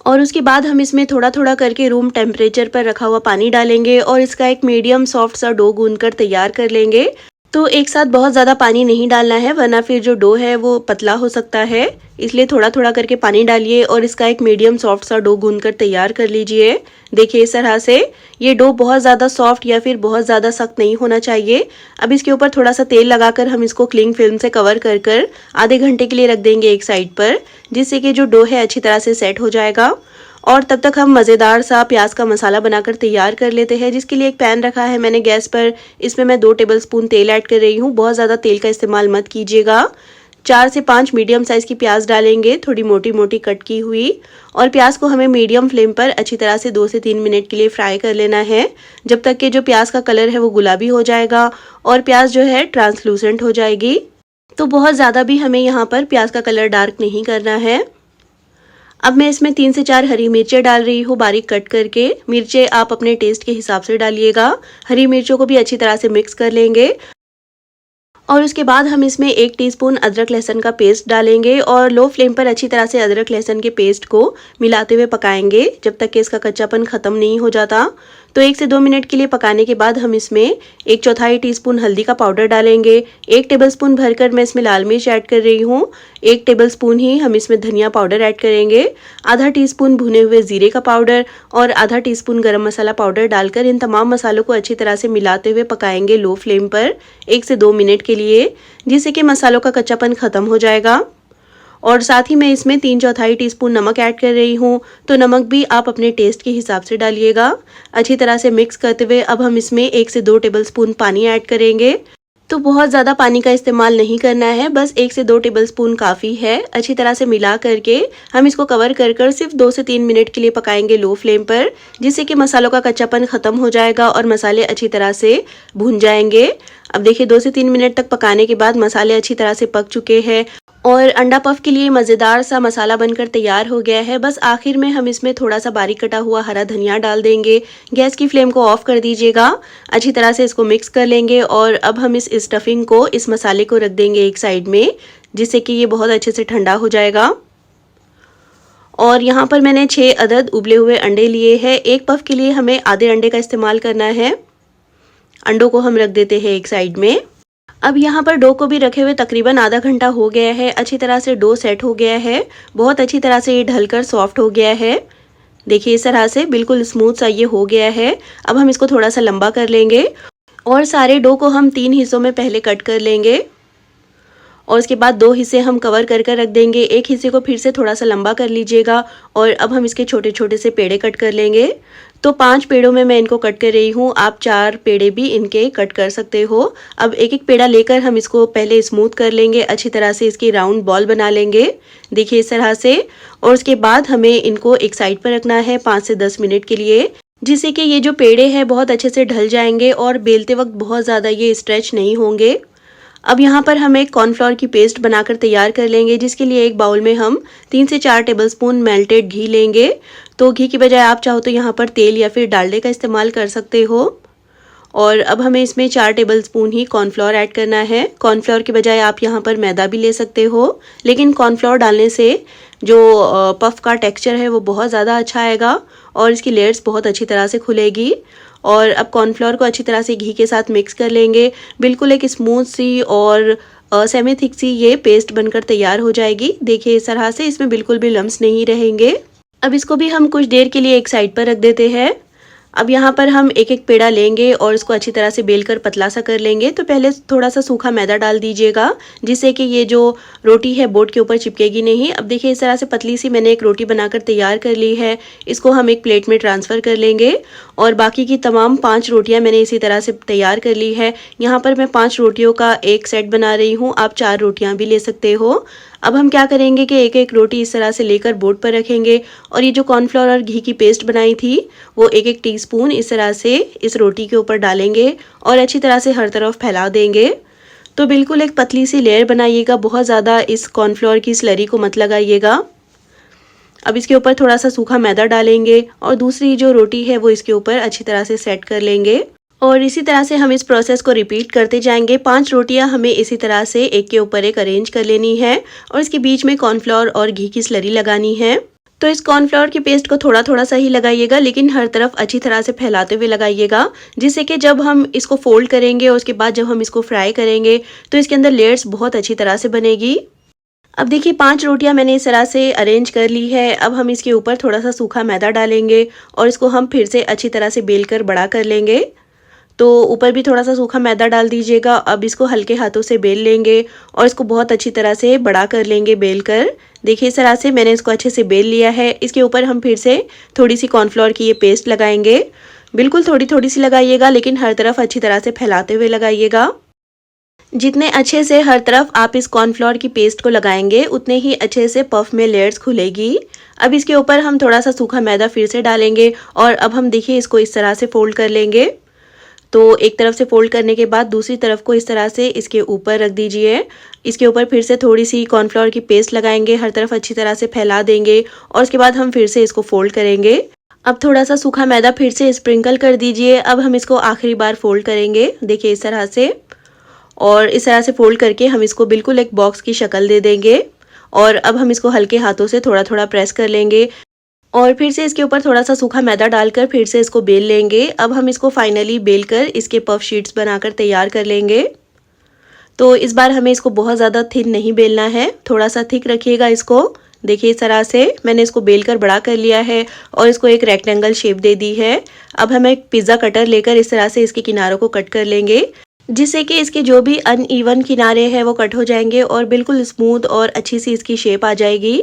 और उसके बाद हम इसमें थोड़ा थोड़ा करके रूम टेम्परेचर पर रखा हुआ पानी डालेंगे और इसका एक मीडियम सॉफ्ट सा डो गूंथकर तैयार कर लेंगे। तो एक साथ बहुत ज़्यादा पानी नहीं डालना है, वरना फिर जो डो है वो पतला हो सकता है। इसलिए थोड़ा थोड़ा करके पानी डालिए और इसका एक मीडियम सॉफ्ट सा डो गूंथकर तैयार कर लीजिए। देखिए इस तरह से। ये डो बहुत ज़्यादा सॉफ्ट या फिर बहुत ज़्यादा सख्त नहीं होना चाहिए। अब इसके ऊपर थोड़ा सा तेल लगाकर हम इसको क्लिंग फिल्म से कवर कर आधे घंटे के लिए रख देंगे एक साइड पर, जिससे कि जो डो है अच्छी तरह से सेट हो जाएगा। और तब तक हम मज़ेदार सा प्याज का मसाला बनाकर तैयार कर लेते हैं, जिसके लिए एक पैन रखा है मैंने गैस पर। इसमें मैं 2 टेबलस्पून तेल ऐड कर रही हूँ। बहुत ज़्यादा तेल का इस्तेमाल मत कीजिएगा। 4 से 5 मीडियम साइज़ की प्याज डालेंगे, थोड़ी मोटी मोटी कट की हुई। और प्याज को हमें मीडियम फ्लेम पर अच्छी तरह से 2 से 3 मिनट के लिए फ्राई कर लेना है, जब तक कि जो प्याज का कलर है वो गुलाबी हो जाएगा और प्याज जो है ट्रांसलूसेंट हो जाएगी। तो बहुत ज़्यादा भी हमें यहाँ पर प्याज का कलर डार्क नहीं करना है। अब मैं इसमें 3 से 4 हरी मिर्चें डाल रही हूँ, बारीक कट करके। मिर्चें आप अपने टेस्ट के हिसाब से डालिएगा। हरी मिर्चों को भी अच्छी तरह से मिक्स कर लेंगे और उसके बाद हम इसमें 1 टीस्पून अदरक लहसुन का पेस्ट डालेंगे और लो फ्लेम पर अच्छी तरह से अदरक लहसुन के पेस्ट को मिलाते हुए पकाएंगे, जब तक कि इसका कच्चापन ख़त्म नहीं हो जाता। तो 1 से 2 मिनट के लिए पकाने के बाद हम इसमें 1/4 टीस्पून हल्दी का पाउडर डालेंगे। 1 टेबलस्पून भरकर मैं इसमें लाल मिर्च ऐड कर रही हूँ। 1 टेबलस्पून ही हम इसमें धनिया पाउडर ऐड करेंगे। आधा टीस्पून भुने हुए जीरे का पाउडर और आधा टीस्पून गरम मसाला पाउडर डालकर इन तमाम मसालों को अच्छी तरह से मिलाते हुए पकाएंगे लो फ्लेम पर 1 से 2 मिनट के लिए, जिससे कि मसालों का कच्चापन ख़त्म हो जाएगा। और साथ ही मैं इसमें 3/4 टीस्पून नमक ऐड कर रही हूँ। तो नमक भी आप अपने टेस्ट के हिसाब से डालिएगा। अच्छी तरह से मिक्स करते हुए अब हम इसमें 1 से 2 टेबलस्पून पानी ऐड करेंगे। तो बहुत ज़्यादा पानी का इस्तेमाल नहीं करना है, बस 1 से 2 टेबलस्पून काफ़ी है। अच्छी तरह से मिला करके हम इसको कवर कर सिर्फ 2 से 3 मिनट के लिए पकाएंगे लो फ्लेम पर, जिससे कि मसालों का कच्चापन ख़त्म हो जाएगा और मसाले अच्छी तरह से भून जाएंगे। अब देखिए 2 से 3 मिनट तक पकाने के बाद मसाले अच्छी तरह से पक चुके हैं और अंडा पफ के लिए मज़ेदार सा मसाला बनकर तैयार हो गया है। बस आखिर में हम इसमें थोड़ा सा बारीक कटा हुआ हरा धनिया डाल देंगे। गैस की फ्लेम को ऑफ कर दीजिएगा। अच्छी तरह से इसको मिक्स कर लेंगे और अब हम इस स्टफिंग को, इस मसाले को रख देंगे एक साइड में, जिससे कि ये बहुत अच्छे से ठंडा हो जाएगा। और यहाँ पर मैंने 6 अदद उबले हुए अंडे लिए हैं। एक पफ के लिए हमें आधे अंडे का इस्तेमाल करना है। अंडों को हम रख देते हैं एक साइड में। अब यहाँ पर डो को भी रखे हुए तकरीबन आधा घंटा हो गया है। अच्छी तरह से डो सेट हो गया है, बहुत अच्छी तरह से ये ढलकर सॉफ्ट हो गया है। देखिए इस तरह से बिल्कुल स्मूथ सा ये हो गया है। अब हम इसको थोड़ा सा लंबा कर लेंगे और सारे डो को हम 3 हिस्सों में पहले कट कर लेंगे और उसके बाद 2 हिस्से हम कवर कर कर रख देंगे। एक हिस्से को फिर से थोड़ा सा लंबा कर लीजिएगा और अब हम इसके छोटे छोटे से पेड़े कट कर लेंगे। तो 5 पेड़ों में मैं इनको कट कर रही हूँ, आप 4 पेड़े भी इनके कट कर सकते हो। अब एक एक पेड़ा लेकर हम इसको पहले स्मूथ कर लेंगे, अच्छी तरह से इसकी राउंड बॉल बना लेंगे, देखिए इस तरह से। और उसके बाद हमें इनको एक साइड पर रखना है 5 से 10 मिनट के लिए, जिससे कि ये जो पेड़े हैं बहुत अच्छे से ढल जाएंगे और बेलते वक्त बहुत ज़्यादा ये स्ट्रेच नहीं होंगे। अब यहाँ पर हम एक कॉर्नफ्लोर की पेस्ट बनाकर तैयार कर लेंगे, जिसके लिए एक बाउल में हम 3 से 4 टेबलस्पून मेल्टेड घी लेंगे। तो घी की बजाय आप चाहो तो यहाँ पर तेल या फिर डालडे का इस्तेमाल कर सकते हो। और अब हमें इसमें 4 टेबलस्पून ही कॉर्नफ्लोर ऐड करना है। कॉर्नफ्लोर की बजाय आप यहाँ पर मैदा भी ले सकते हो, लेकिन कॉर्नफ्लोर डालने से जो पफ का टेक्सचर है वो बहुत ज़्यादा अच्छा आएगा और इसकी लेयर्स बहुत अच्छी तरह से खुलेगी। और अब कॉर्नफ्लोर को अच्छी तरह से घी के साथ मिक्स कर लेंगे। बिल्कुल एक स्मूथ सी और सेमी थिक सी ये पेस्ट बनकर तैयार हो जाएगी। देखिए इस तरह से, इसमें बिल्कुल भी लम्स नहीं रहेंगे। अब इसको भी हम कुछ देर के लिए एक साइड पर रख देते हैं। अब यहाँ पर हम एक एक पेड़ा लेंगे और इसको अच्छी तरह से बेलकर पतला सा कर लेंगे। तो पहले थोड़ा सा सूखा मैदा डाल दीजिएगा, जिससे कि ये जो रोटी है बोर्ड के ऊपर चिपकेगी नहीं। अब देखिए इस तरह से पतली सी मैंने एक रोटी बनाकर तैयार कर ली है। इसको हम एक प्लेट में ट्रांसफ़र कर लेंगे और बाकी की तमाम 5 रोटियाँ मैंने इसी तरह से तैयार कर ली है। यहाँ पर मैं 5 रोटियों का एक सेट बना रही हूँ, आप 4 रोटियाँ भी ले सकते हो। अब हम क्या करेंगे कि एक एक रोटी इस तरह से लेकर बोर्ड पर रखेंगे और ये जो कॉर्नफ्लोर और घी की पेस्ट बनाई थी वो एक एक टीस्पून इस तरह से इस रोटी के ऊपर डालेंगे और अच्छी तरह से हर तरफ फैला देंगे। तो बिल्कुल एक पतली सी लेयर बनाइएगा, बहुत ज़्यादा इस कॉर्नफ्लोर की स्लरी को मत लगाइएगा। अब इसके ऊपर थोड़ा सा सूखा मैदा डालेंगे और दूसरी जो रोटी है वो इसके ऊपर अच्छी तरह से सेट कर लेंगे और इसी तरह से हम इस प्रोसेस को रिपीट करते जाएंगे। 5 रोटियां हमें इसी तरह से एक के ऊपर एक अरेंज कर लेनी है और इसके बीच में कॉर्नफ्लोर और घी की स्लरी लगानी है। तो इस कॉर्नफ्लोर की पेस्ट को थोड़ा थोड़ा सा ही लगाइएगा, लेकिन हर तरफ अच्छी तरह से फैलाते हुए लगाइएगा, जिससे कि जब हम इसको फोल्ड करेंगे और उसके बाद जब हम इसको फ्राई करेंगे तो इसके अंदर लेयर्स बहुत अच्छी तरह से बनेगी। अब देखिए 5 रोटियां मैंने इस तरह से अरेंज कर ली है। अब हम इसके ऊपर थोड़ा सा सूखा मैदा डालेंगे और इसको हम फिर से अच्छी तरह से बेल कर बड़ा कर लेंगे। तो ऊपर भी थोड़ा सा सूखा मैदा डाल दीजिएगा। अब इसको हल्के हाथों से बेल लेंगे और इसको बहुत अच्छी तरह से बड़ा कर लेंगे बेल कर। देखिए इस तरह से मैंने इसको अच्छे से बेल लिया है। इसके ऊपर हम फिर से थोड़ी सी कॉर्नफ्लोर की ये पेस्ट लगाएंगे। बिल्कुल थोड़ी थोड़ी सी लगाइएगा, लेकिन हर तरफ अच्छी तरह से फैलाते हुए लगाइएगा। जितने अच्छे से हर तरफ आप इस कॉर्नफ्लोर की पेस्ट को लगाएंगे उतने ही अच्छे से पफ में लेयर्स खुलेगी। अब इसके ऊपर हम थोड़ा सा सूखा मैदा फिर से डालेंगे और अब हम देखिए इसको इस तरह से फोल्ड कर लेंगे। तो एक तरफ से फोल्ड करने के बाद दूसरी तरफ को इस तरह से इसके ऊपर रख दीजिए। इसके ऊपर फिर से थोड़ी सी कॉर्नफ्लोर की पेस्ट लगाएंगे, हर तरफ अच्छी तरह से फैला देंगे और उसके बाद हम फिर से इसको फोल्ड करेंगे। अब थोड़ा सा सूखा मैदा फिर से स्प्रिंकल कर दीजिए। अब हम इसको आखिरी बार फोल्ड करेंगे, देखिए इस तरह से। और इस तरह से फोल्ड करके हम इसको बिल्कुल एक बॉक्स की शक्ल दे देंगे और अब हम इसको हल्के हाथों से थोड़ा थोड़ा प्रेस कर लेंगे और फिर से इसके ऊपर थोड़ा सा सूखा मैदा डालकर फिर से इसको बेल लेंगे। अब हम इसको फाइनली बेल कर इसके पफ शीट्स बनाकर तैयार कर लेंगे। तो इस बार हमें इसको बहुत ज़्यादा थिन नहीं बेलना है, थोड़ा सा थिक रखिएगा इसको। देखिए इस तरह से मैंने इसको बेल कर बड़ा कर लिया है और इसको एक रेक्टेंगल शेप दे दी है। अब हम एक पिज़्ज़ा कटर लेकर इस तरह से इसके किनारों को कट कर लेंगे, जिससे कि इसके जो भी अनइवन किनारे हैं वो कट हो जाएंगे और बिल्कुल स्मूथ और अच्छी सी इसकी शेप आ जाएगी।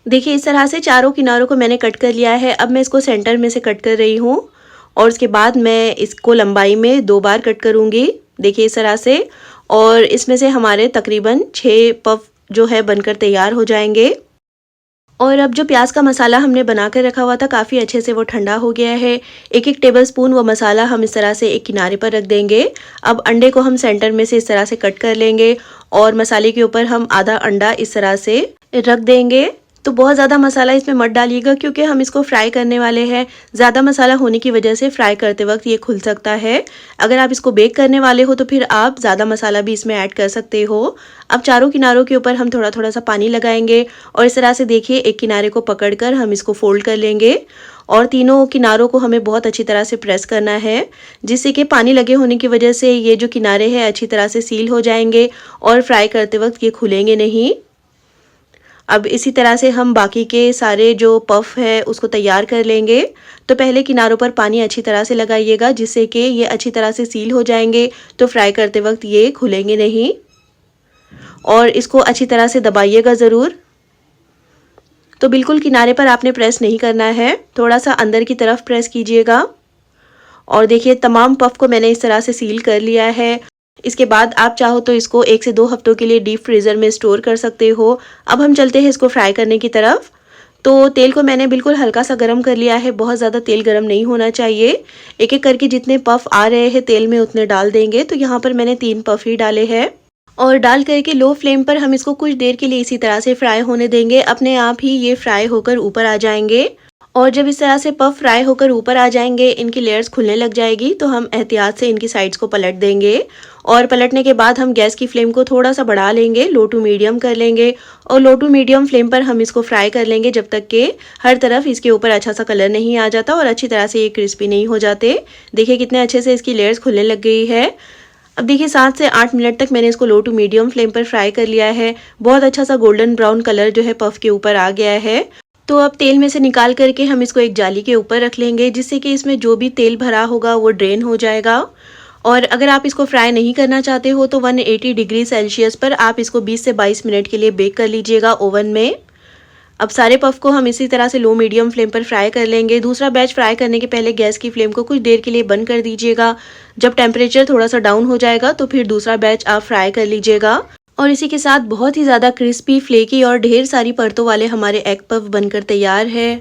देखिए इस तरह से चारों किनारों को मैंने कट कर लिया है। अब मैं इसको सेंटर में से कट कर रही हूँ और उसके बाद मैं इसको लंबाई में 2 बार कट करूँगी, देखिए इस तरह से। और इसमें से हमारे तकरीबन 6 पफ जो है बनकर तैयार हो जाएंगे। और अब जो प्याज का मसाला हमने बना कर रखा हुआ था काफ़ी अच्छे से वो ठंडा हो गया है। एक एक टेबलस्पून वो मसाला हम इस तरह से एक किनारे पर रख देंगे। अब अंडे को हम सेंटर में से इस तरह से कट कर लेंगे और मसाले के ऊपर हम आधा अंडा इस तरह से रख देंगे। तो बहुत ज़्यादा मसाला इसमें मत डालिएगा, क्योंकि हम इसको फ्राई करने वाले हैं। ज़्यादा मसाला होने की वजह से फ्राई करते वक्त ये खुल सकता है। अगर आप इसको बेक करने वाले हो तो फिर आप ज़्यादा मसाला भी इसमें ऐड कर सकते हो। अब चारों किनारों के ऊपर हम थोड़ा थोड़ा सा पानी लगाएंगे और इस तरह से देखिए एक किनारे को पकड़कर हम इसको फोल्ड कर लेंगे और तीनों किनारों को हमें बहुत अच्छी तरह से प्रेस करना है, जिससे कि पानी लगे होने की वजह से ये जो किनारे हैं अच्छी तरह से सील हो जाएंगे और फ्राई करते वक्त ये खुलेंगे नहीं। अब इसी तरह से हम बाकी के सारे जो पफ है उसको तैयार कर लेंगे। तो पहले किनारों पर पानी अच्छी तरह से लगाइएगा, जिससे कि ये अच्छी तरह से सील हो जाएंगे, तो फ्राई करते वक्त ये खुलेंगे नहीं। और इसको अच्छी तरह से दबाइएगा ज़रूर। तो बिल्कुल किनारे पर आपने प्रेस नहीं करना है, थोड़ा सा अंदर की तरफ प्रेस कीजिएगा। और देखिए तमाम पफ को मैंने इस तरह से सील कर लिया है। इसके बाद आप चाहो तो इसको 1 से 2 हफ्तों के लिए डीप फ्रीज़र में स्टोर कर सकते हो। अब हम चलते हैं इसको फ्राई करने की तरफ। तो तेल को मैंने बिल्कुल हल्का सा गरम कर लिया है, बहुत ज़्यादा तेल गरम नहीं होना चाहिए। एक एक करके जितने पफ आ रहे हैं तेल में उतने डाल देंगे। तो यहाँ पर मैंने 3 पफ ही डाले हैं और डाल करके लो फ्लेम पर हम इसको कुछ देर के लिए इसी तरह से फ्राई होने देंगे। अपने आप ही ये फ्राई होकर ऊपर आ जाएंगे और जब इस तरह से पफ फ्राई होकर ऊपर आ जाएंगे, इनकी लेयर्स खुलने लग जाएगी, तो हम एहतियात से इनकी साइड्स को पलट देंगे। और पलटने के बाद हम गैस की फ्लेम को थोड़ा सा बढ़ा लेंगे, लो टू मीडियम कर लेंगे और लो टू मीडियम फ्लेम पर हम इसको फ्राई कर लेंगे जब तक कि हर तरफ इसके ऊपर अच्छा सा कलर नहीं आ जाता और अच्छी तरह से ये क्रिस्पी नहीं हो जाते। देखिए कितने अच्छे से इसकी लेयर्स खुलने लग गई है। अब देखिए 7 से 8 मिनट तक मैंने इसको लो टू मीडियम फ्लेम पर फ्राई कर लिया है। बहुत अच्छा सा गोल्डन ब्राउन कलर जो है पफ के ऊपर आ गया है। तो अब तेल में से निकाल करके हम इसको एक जाली के ऊपर रख लेंगे, जिससे कि इसमें जो भी तेल भरा होगा वो ड्रेन हो जाएगा। और अगर आप इसको फ्राई नहीं करना चाहते हो तो 180 डिग्री सेल्सियस पर आप इसको 20 से 22 मिनट के लिए बेक कर लीजिएगा ओवन में। अब सारे पफ को हम इसी तरह से लो मीडियम फ्लेम पर फ्राई कर लेंगे। दूसरा बैच फ्राई करने के पहले गैस की फ्लेम को कुछ देर के लिए बंद कर दीजिएगा। जब टेम्परेचर थोड़ा सा डाउन हो जाएगा तो फिर दूसरा बैच आप फ्राई कर लीजिएगा। और इसी के साथ बहुत ही ज़्यादा क्रिस्पी, फ्लेकी और ढेर सारी परतों वाले हमारे एग पफ बनकर तैयार है।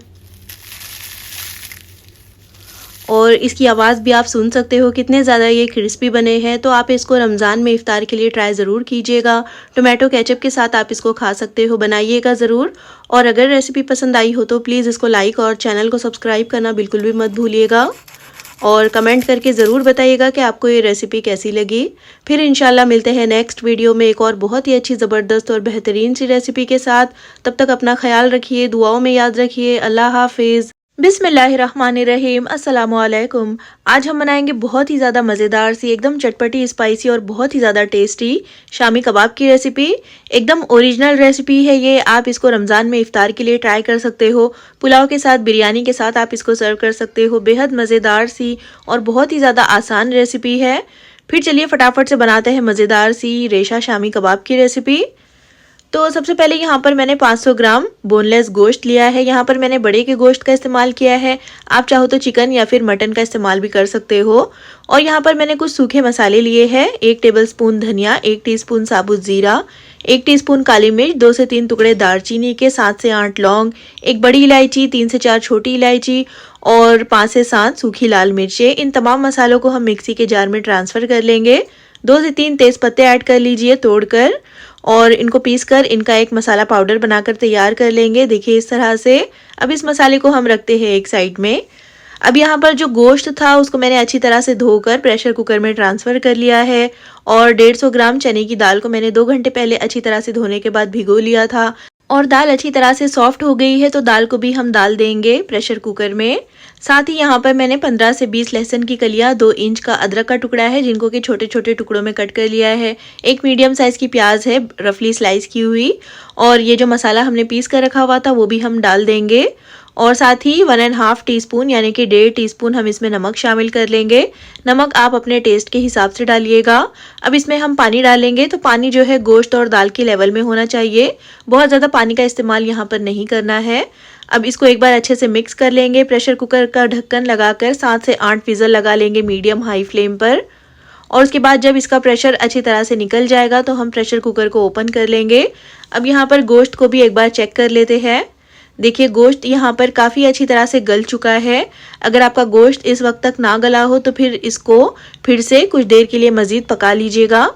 और इसकी आवाज़ भी आप सुन सकते हो कितने ज़्यादा ये क्रिस्पी बने हैं। तो आप इसको रमज़ान में इफ्तार के लिए ट्राई ज़रूर कीजिएगा। टोमेटो केचप के साथ आप इसको खा सकते हो, बनाइएगा ज़रूर। और अगर रेसिपी पसंद आई हो तो प्लीज़ इसको लाइक और चैनल को सब्सक्राइब करना बिल्कुल भी मत भूलिएगा। और कमेंट करके ज़रूर बताइएगा कि आपको ये रेसिपी कैसी लगी। फिर इंशाल्लाह मिलते हैं नेक्स्ट वीडियो में एक और बहुत ही अच्छी ज़बरदस्त और बेहतरीन सी रेसिपी के साथ। तब तक अपना ख्याल रखिए, दुआओं में याद रखिए। अल्लाह हाफिज़। बिस्मिल्लाहिर्रहमानिर्रहीम। अस्सलामुअलैकुम। आज हम बनाएंगे बहुत ही ज़्यादा मज़ेदार सी, एकदम चटपटी, स्पाइसी और बहुत ही ज़्यादा टेस्टी शामी कबाब की रेसिपी। एकदम ओरिजिनल रेसिपी है ये। आप इसको रमज़ान में इफ्तार के लिए ट्राई कर सकते हो। पुलाव के साथ, बिरयानी के साथ आप इसको सर्व कर सकते हो। बेहद मज़ेदार सी और बहुत ही ज़्यादा आसान रेसिपी है। फिर चलिए फटाफट से बनाते हैं मज़ेदार सी रेशा शामी कबाब की रेसिपी। तो सबसे पहले यहाँ पर मैंने 500 ग्राम बोनलेस गोश्त लिया है। यहाँ पर मैंने बड़े के गोश्त का इस्तेमाल किया है। आप चाहो तो चिकन या फिर मटन का इस्तेमाल भी कर सकते हो। और यहाँ पर मैंने कुछ सूखे मसाले लिए हैं। 1 टेबलस्पून धनिया, 1 टीस्पून साबुत ज़ीरा, 1 टीस्पून काली मिर्च, 2 से 3 टुकड़े दालचीनी के, 7 से 8 लौंग, 1 बड़ी इलायची, 3 से 4 छोटी इलायची और 5 से 7 सूखी लाल मिर्चें। इन तमाम मसालों को हम मिक्सी के जार में ट्रांसफ़र कर लेंगे। 2 से 3 तेज़ पत्ते ऐड कर लीजिए तोड़कर और इनको पीसकर इनका एक मसाला पाउडर बनाकर तैयार कर लेंगे। देखिए इस तरह से। अब इस मसाले को हम रखते हैं एक साइड में। अब यहाँ पर जो गोश्त था उसको मैंने अच्छी तरह से धोकर प्रेशर कुकर में ट्रांसफ़र कर लिया है और 150 ग्राम चने की दाल को मैंने 2 घंटे पहले अच्छी तरह से धोने के बाद भिगो लिया था। और दाल अच्छी तरह से सॉफ्ट हो गई है तो दाल को भी हम डाल देंगे प्रेशर कुकर में। साथ ही यहाँ पर मैंने 15 से 20 लहसुन की कलियाँ, 2 इंच का अदरक का टुकड़ा है जिनको कि छोटे छोटे टुकड़ों में कट कर लिया है। 1 मीडियम साइज़ की प्याज है रफली स्लाइस की हुई। और ये जो मसाला हमने पीस कर रखा हुआ था वो भी हम डाल देंगे। और साथ ही 1.5 टीस्पून यानी कि 1.5 टीस्पून हम इसमें नमक शामिल कर लेंगे। नमक आप अपने टेस्ट के हिसाब से डालिएगा। अब इसमें हम पानी डालेंगे तो पानी जो है गोश्त और दाल के लेवल में होना चाहिए। बहुत ज़्यादा पानी का इस्तेमाल यहाँ पर नहीं करना है। अब इसको एक बार अच्छे से मिक्स कर लेंगे। प्रेशर कुकर का ढक्कन लगाकर 7 से 8 विज़ल लगा लेंगे मीडियम हाई फ्लेम पर। और उसके बाद जब इसका प्रेशर अच्छी तरह से निकल जाएगा तो हम प्रेशर कुकर को ओपन कर लेंगे। अब यहाँ पर गोश्त को भी एक बार चेक कर लेते हैं। देखिए गोश्त यहाँ पर काफ़ी अच्छी तरह से गल चुका है। अगर आपका गोश्त इस वक्त तक ना गला हो तो फिर इसको फिर से कुछ देर के लिए मज़ीद पका लीजिएगा।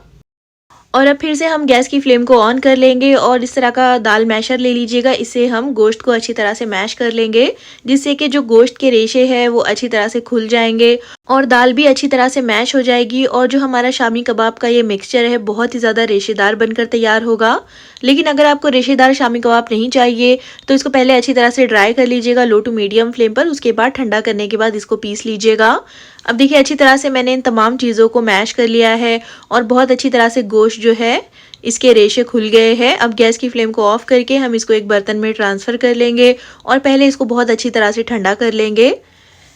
और अब फिर से हम गैस की फ्लेम को ऑन कर लेंगे और इस तरह का दाल मैशर ले लीजिएगा। इससे हम गोश्त को अच्छी तरह से मैश कर लेंगे जिससे कि जो गोश्त के रेशे हैं वो अच्छी तरह से खुल जाएंगे और दाल भी अच्छी तरह से मैश हो जाएगी। और जो हमारा शामी कबाब का ये मिक्सचर है बहुत ही ज़्यादा रेशेदार बनकर तैयार होगा। लेकिन अगर आपको रेशेदार शामी कबाब नहीं चाहिए तो इसको पहले अच्छी तरह से ड्राई कर लीजिएगा लो टू मीडियम फ्लेम पर। उसके बाद ठंडा करने के बाद इसको पीस लीजिएगा। अब देखिए अच्छी तरह से मैंने इन तमाम चीज़ों को मैश कर लिया है और बहुत अच्छी तरह से गोश्त जो है इसके रेशे खुल गए हैं। अब गैस की फ्लेम को ऑफ करके हम इसको एक बर्तन में ट्रांसफ़र कर लेंगे और पहले इसको बहुत अच्छी तरह से ठंडा कर लेंगे।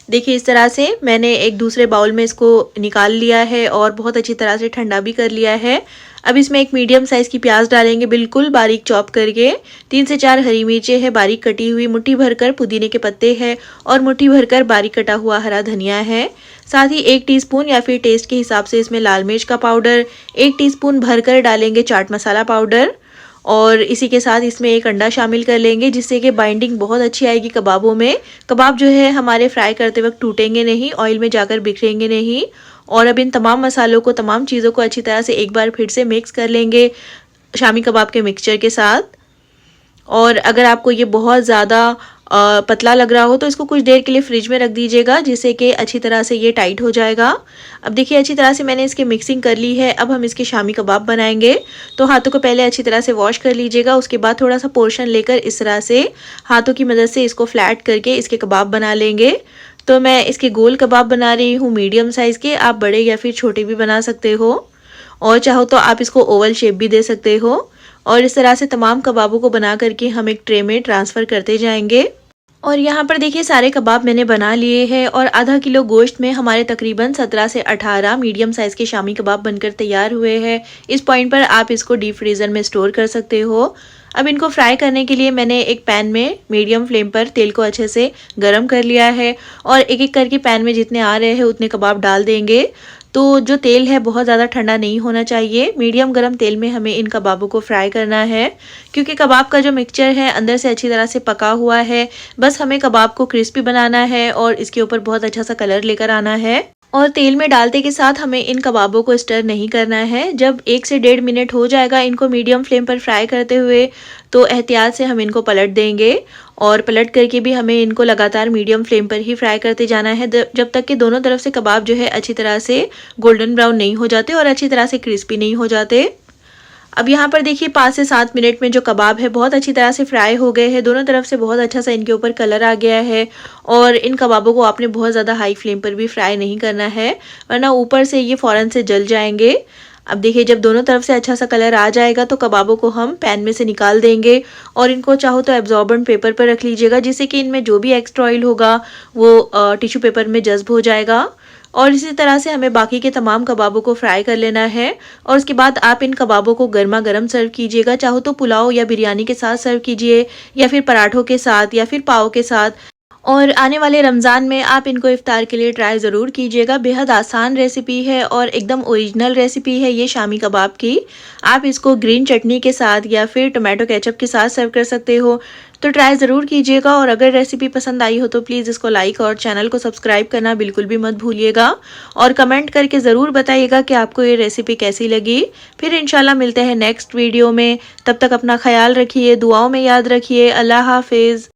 देखिए इस तरह से मैंने एक दूसरे बाउल में इसको निकाल लिया है और बहुत अच्छी तरह से ठंडा भी कर लिया है। अब इसमें एक मीडियम साइज़ की प्याज डालेंगे बिल्कुल बारीक चॉप करके। 3 से 4 हरी मिर्चें है बारीक कटी हुई, मुट्ठी भरकर पुदीने के पत्ते हैं और मुट्ठी भरकर बारीक कटा हुआ हरा धनिया है। साथ ही 1 टीस्पून या फिर टेस्ट के हिसाब से इसमें लाल मिर्च का पाउडर, 1 टीस्पून भरकर डालेंगे चाट मसाला पाउडर और इसी के साथ इसमें एक अंडा शामिल कर लेंगे, जिससे कि बाइंडिंग बहुत अच्छी आएगी कबाबों में। कबाब जो है हमारे फ्राई करते वक्त टूटेंगे नहीं, ऑयल में जाकर बिखरेंगे नहीं। और अब इन तमाम मसालों को, तमाम चीज़ों को अच्छी तरह से एक बार फिर से मिक्स कर लेंगे शामी कबाब के मिक्सचर के साथ। और अगर आपको ये बहुत ज़्यादा पतला लग रहा हो तो इसको कुछ देर के लिए फ्रिज में रख दीजिएगा, जिससे कि अच्छी तरह से ये टाइट हो जाएगा। अब देखिए अच्छी तरह से मैंने इसकी मिक्सिंग कर ली है। अब हम इसके शामी कबाब बनाएंगे। तो हाथों को पहले अच्छी तरह से वॉश कर लीजिएगा, उसके बाद थोड़ा सा पोर्शन लेकर इस तरह से हाथों की मदद से इसको फ्लैट करके इसके कबाब बना लेंगे। तो मैं इसके गोल कबाब बना रही हूँ मीडियम साइज़ के, आप बड़े या फिर छोटे भी बना सकते हो और चाहो तो आप इसको ओवल शेप भी दे सकते हो। और इस तरह से तमाम कबाबों को बना करके हम एक ट्रे में ट्रांसफ़र करते जाएंगे। और यहाँ पर देखिए सारे कबाब मैंने बना लिए हैं और आधा किलो गोश्त में हमारे तकरीबन 17 से 18 मीडियम साइज़ के शामी कबाब बनकर तैयार हुए हैं। इस पॉइंट पर आप इसको डीप फ्रीज़र में स्टोर कर सकते हो। अब इनको फ्राई करने के लिए मैंने एक पैन में मीडियम फ्लेम पर तेल को अच्छे से गर्म कर लिया है और एक एक करके पैन में जितने आ रहे हैं उतने कबाब डाल देंगे। तो जो तेल है बहुत ज़्यादा ठंडा नहीं होना चाहिए, मीडियम गरम तेल में हमें इन कबाबों को फ्राई करना है, क्योंकि कबाब का जो मिक्सचर है अंदर से अच्छी तरह से पका हुआ है। बस हमें कबाब को क्रिस्पी बनाना है और इसके ऊपर बहुत अच्छा सा कलर लेकर आना है। और तेल में डालते के साथ हमें इन कबाबों को स्टर नहीं करना है। जब 1 से 1.5 मिनट हो जाएगा इनको मीडियम फ्लेम पर फ्राई करते हुए, तो एहतियात से हम इनको पलट देंगे और पलट करके भी हमें इनको लगातार मीडियम फ्लेम पर ही फ्राई करते जाना है, जब तक कि दोनों तरफ से कबाब जो है अच्छी तरह से गोल्डन ब्राउन नहीं हो जाते और अच्छी तरह से क्रिस्पी नहीं हो जाते। अब यहाँ पर देखिए 5 से 7 मिनट में जो कबाब है बहुत अच्छी तरह से फ्राई हो गए हैं, दोनों तरफ से बहुत अच्छा सा इनके ऊपर कलर आ गया है। और इन कबाबों को आपने बहुत ज़्यादा हाई फ्लेम पर भी फ्राई नहीं करना है, वरना ऊपर से ये फ़ौरन से जल जाएंगे। अब देखिए जब दोनों तरफ से अच्छा सा कलर आ जाएगा तो कबाबों को हम पैन में से निकाल देंगे और इनको चाहो तो एब्जॉर्बेंट पेपर पर रख लीजिएगा, जिससे कि इनमें जो भी एक्स्ट्रा ऑयल होगा वो टिश्यू पेपर में जज्ब हो जाएगा। और इसी तरह से हमें बाकी के तमाम कबाबों को फ्राई कर लेना है और उसके बाद आप इन कबाबों को गर्मा गर्म सर्व कीजिएगा। चाहो तो पुलाव या बिरयानी के साथ सर्व कीजिए या फिर पराठों के साथ या फिर पाव के साथ। और आने वाले रमज़ान में आप इनको इफ्तार के लिए ट्राई ज़रूर कीजिएगा। बेहद आसान रेसिपी है और एकदम ओरिजिनल रेसिपी है ये शामी कबाब की। आप इसको ग्रीन चटनी के साथ या फिर टोमेटो केचप के साथ सर्व कर सकते हो। तो ट्राई ज़रूर कीजिएगा और अगर रेसिपी पसंद आई हो तो प्लीज़ इसको लाइक और चैनल को सब्सक्राइब करना बिल्कुल भी मत भूलिएगा। और कमेंट करके ज़रूर बताइएगा कि आपको ये रेसिपी कैसी लगी। फिर इंशाल्लाह मिलते हैं नेक्स्ट वीडियो में। तब तक अपना ख्याल रखिए, दुआओं में याद रखिए। अल्लाह हाफिज़।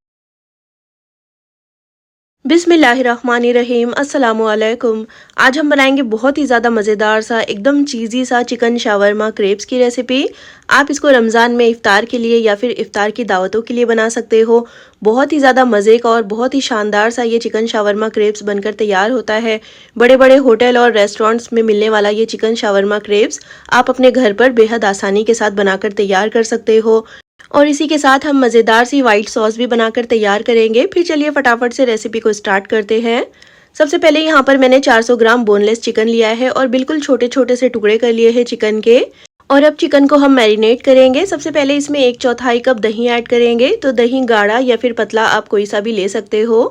बिस्मिल्लाहिर्रहमानिर्रहीम। अस्सलामुअलैकुम। आज हम बनाएंगे बहुत ही ज़्यादा मज़ेदार सा एकदम चीज़ी सा चिकन शावरमा क्रेप्स की रेसिपी। आप इसको रमज़ान में इफ़्तार के लिए या फिर इफ़्तार की दावतों के लिए बना सकते हो। बहुत ही ज़्यादा मज़े का और बहुत ही शानदार सा ये चिकन शावरमा क्रेप्स बनकर तैयार होता है। बड़े बड़े होटल और रेस्टोरेंट्स में मिलने वाला ये चिकन शावरमा क्रेप्स आप अपने घर पर बेहद आसानी के साथ बनाकर तैयार कर सकते हो। और इसी के साथ हम मज़ेदार सी वाइट सॉस भी बनाकर तैयार करेंगे। फिर चलिए फटाफट से रेसिपी को स्टार्ट करते हैं। सबसे पहले यहाँ पर मैंने 400 ग्राम बोनलेस चिकन लिया है और बिल्कुल छोटे छोटे से टुकड़े कर लिए हैं चिकन के। और अब चिकन को हम मैरिनेट करेंगे। सबसे पहले इसमें 1/4 कप दही ऐड करेंगे। तो दही गाढ़ा या फिर पतला आप कोई सा भी ले सकते हो।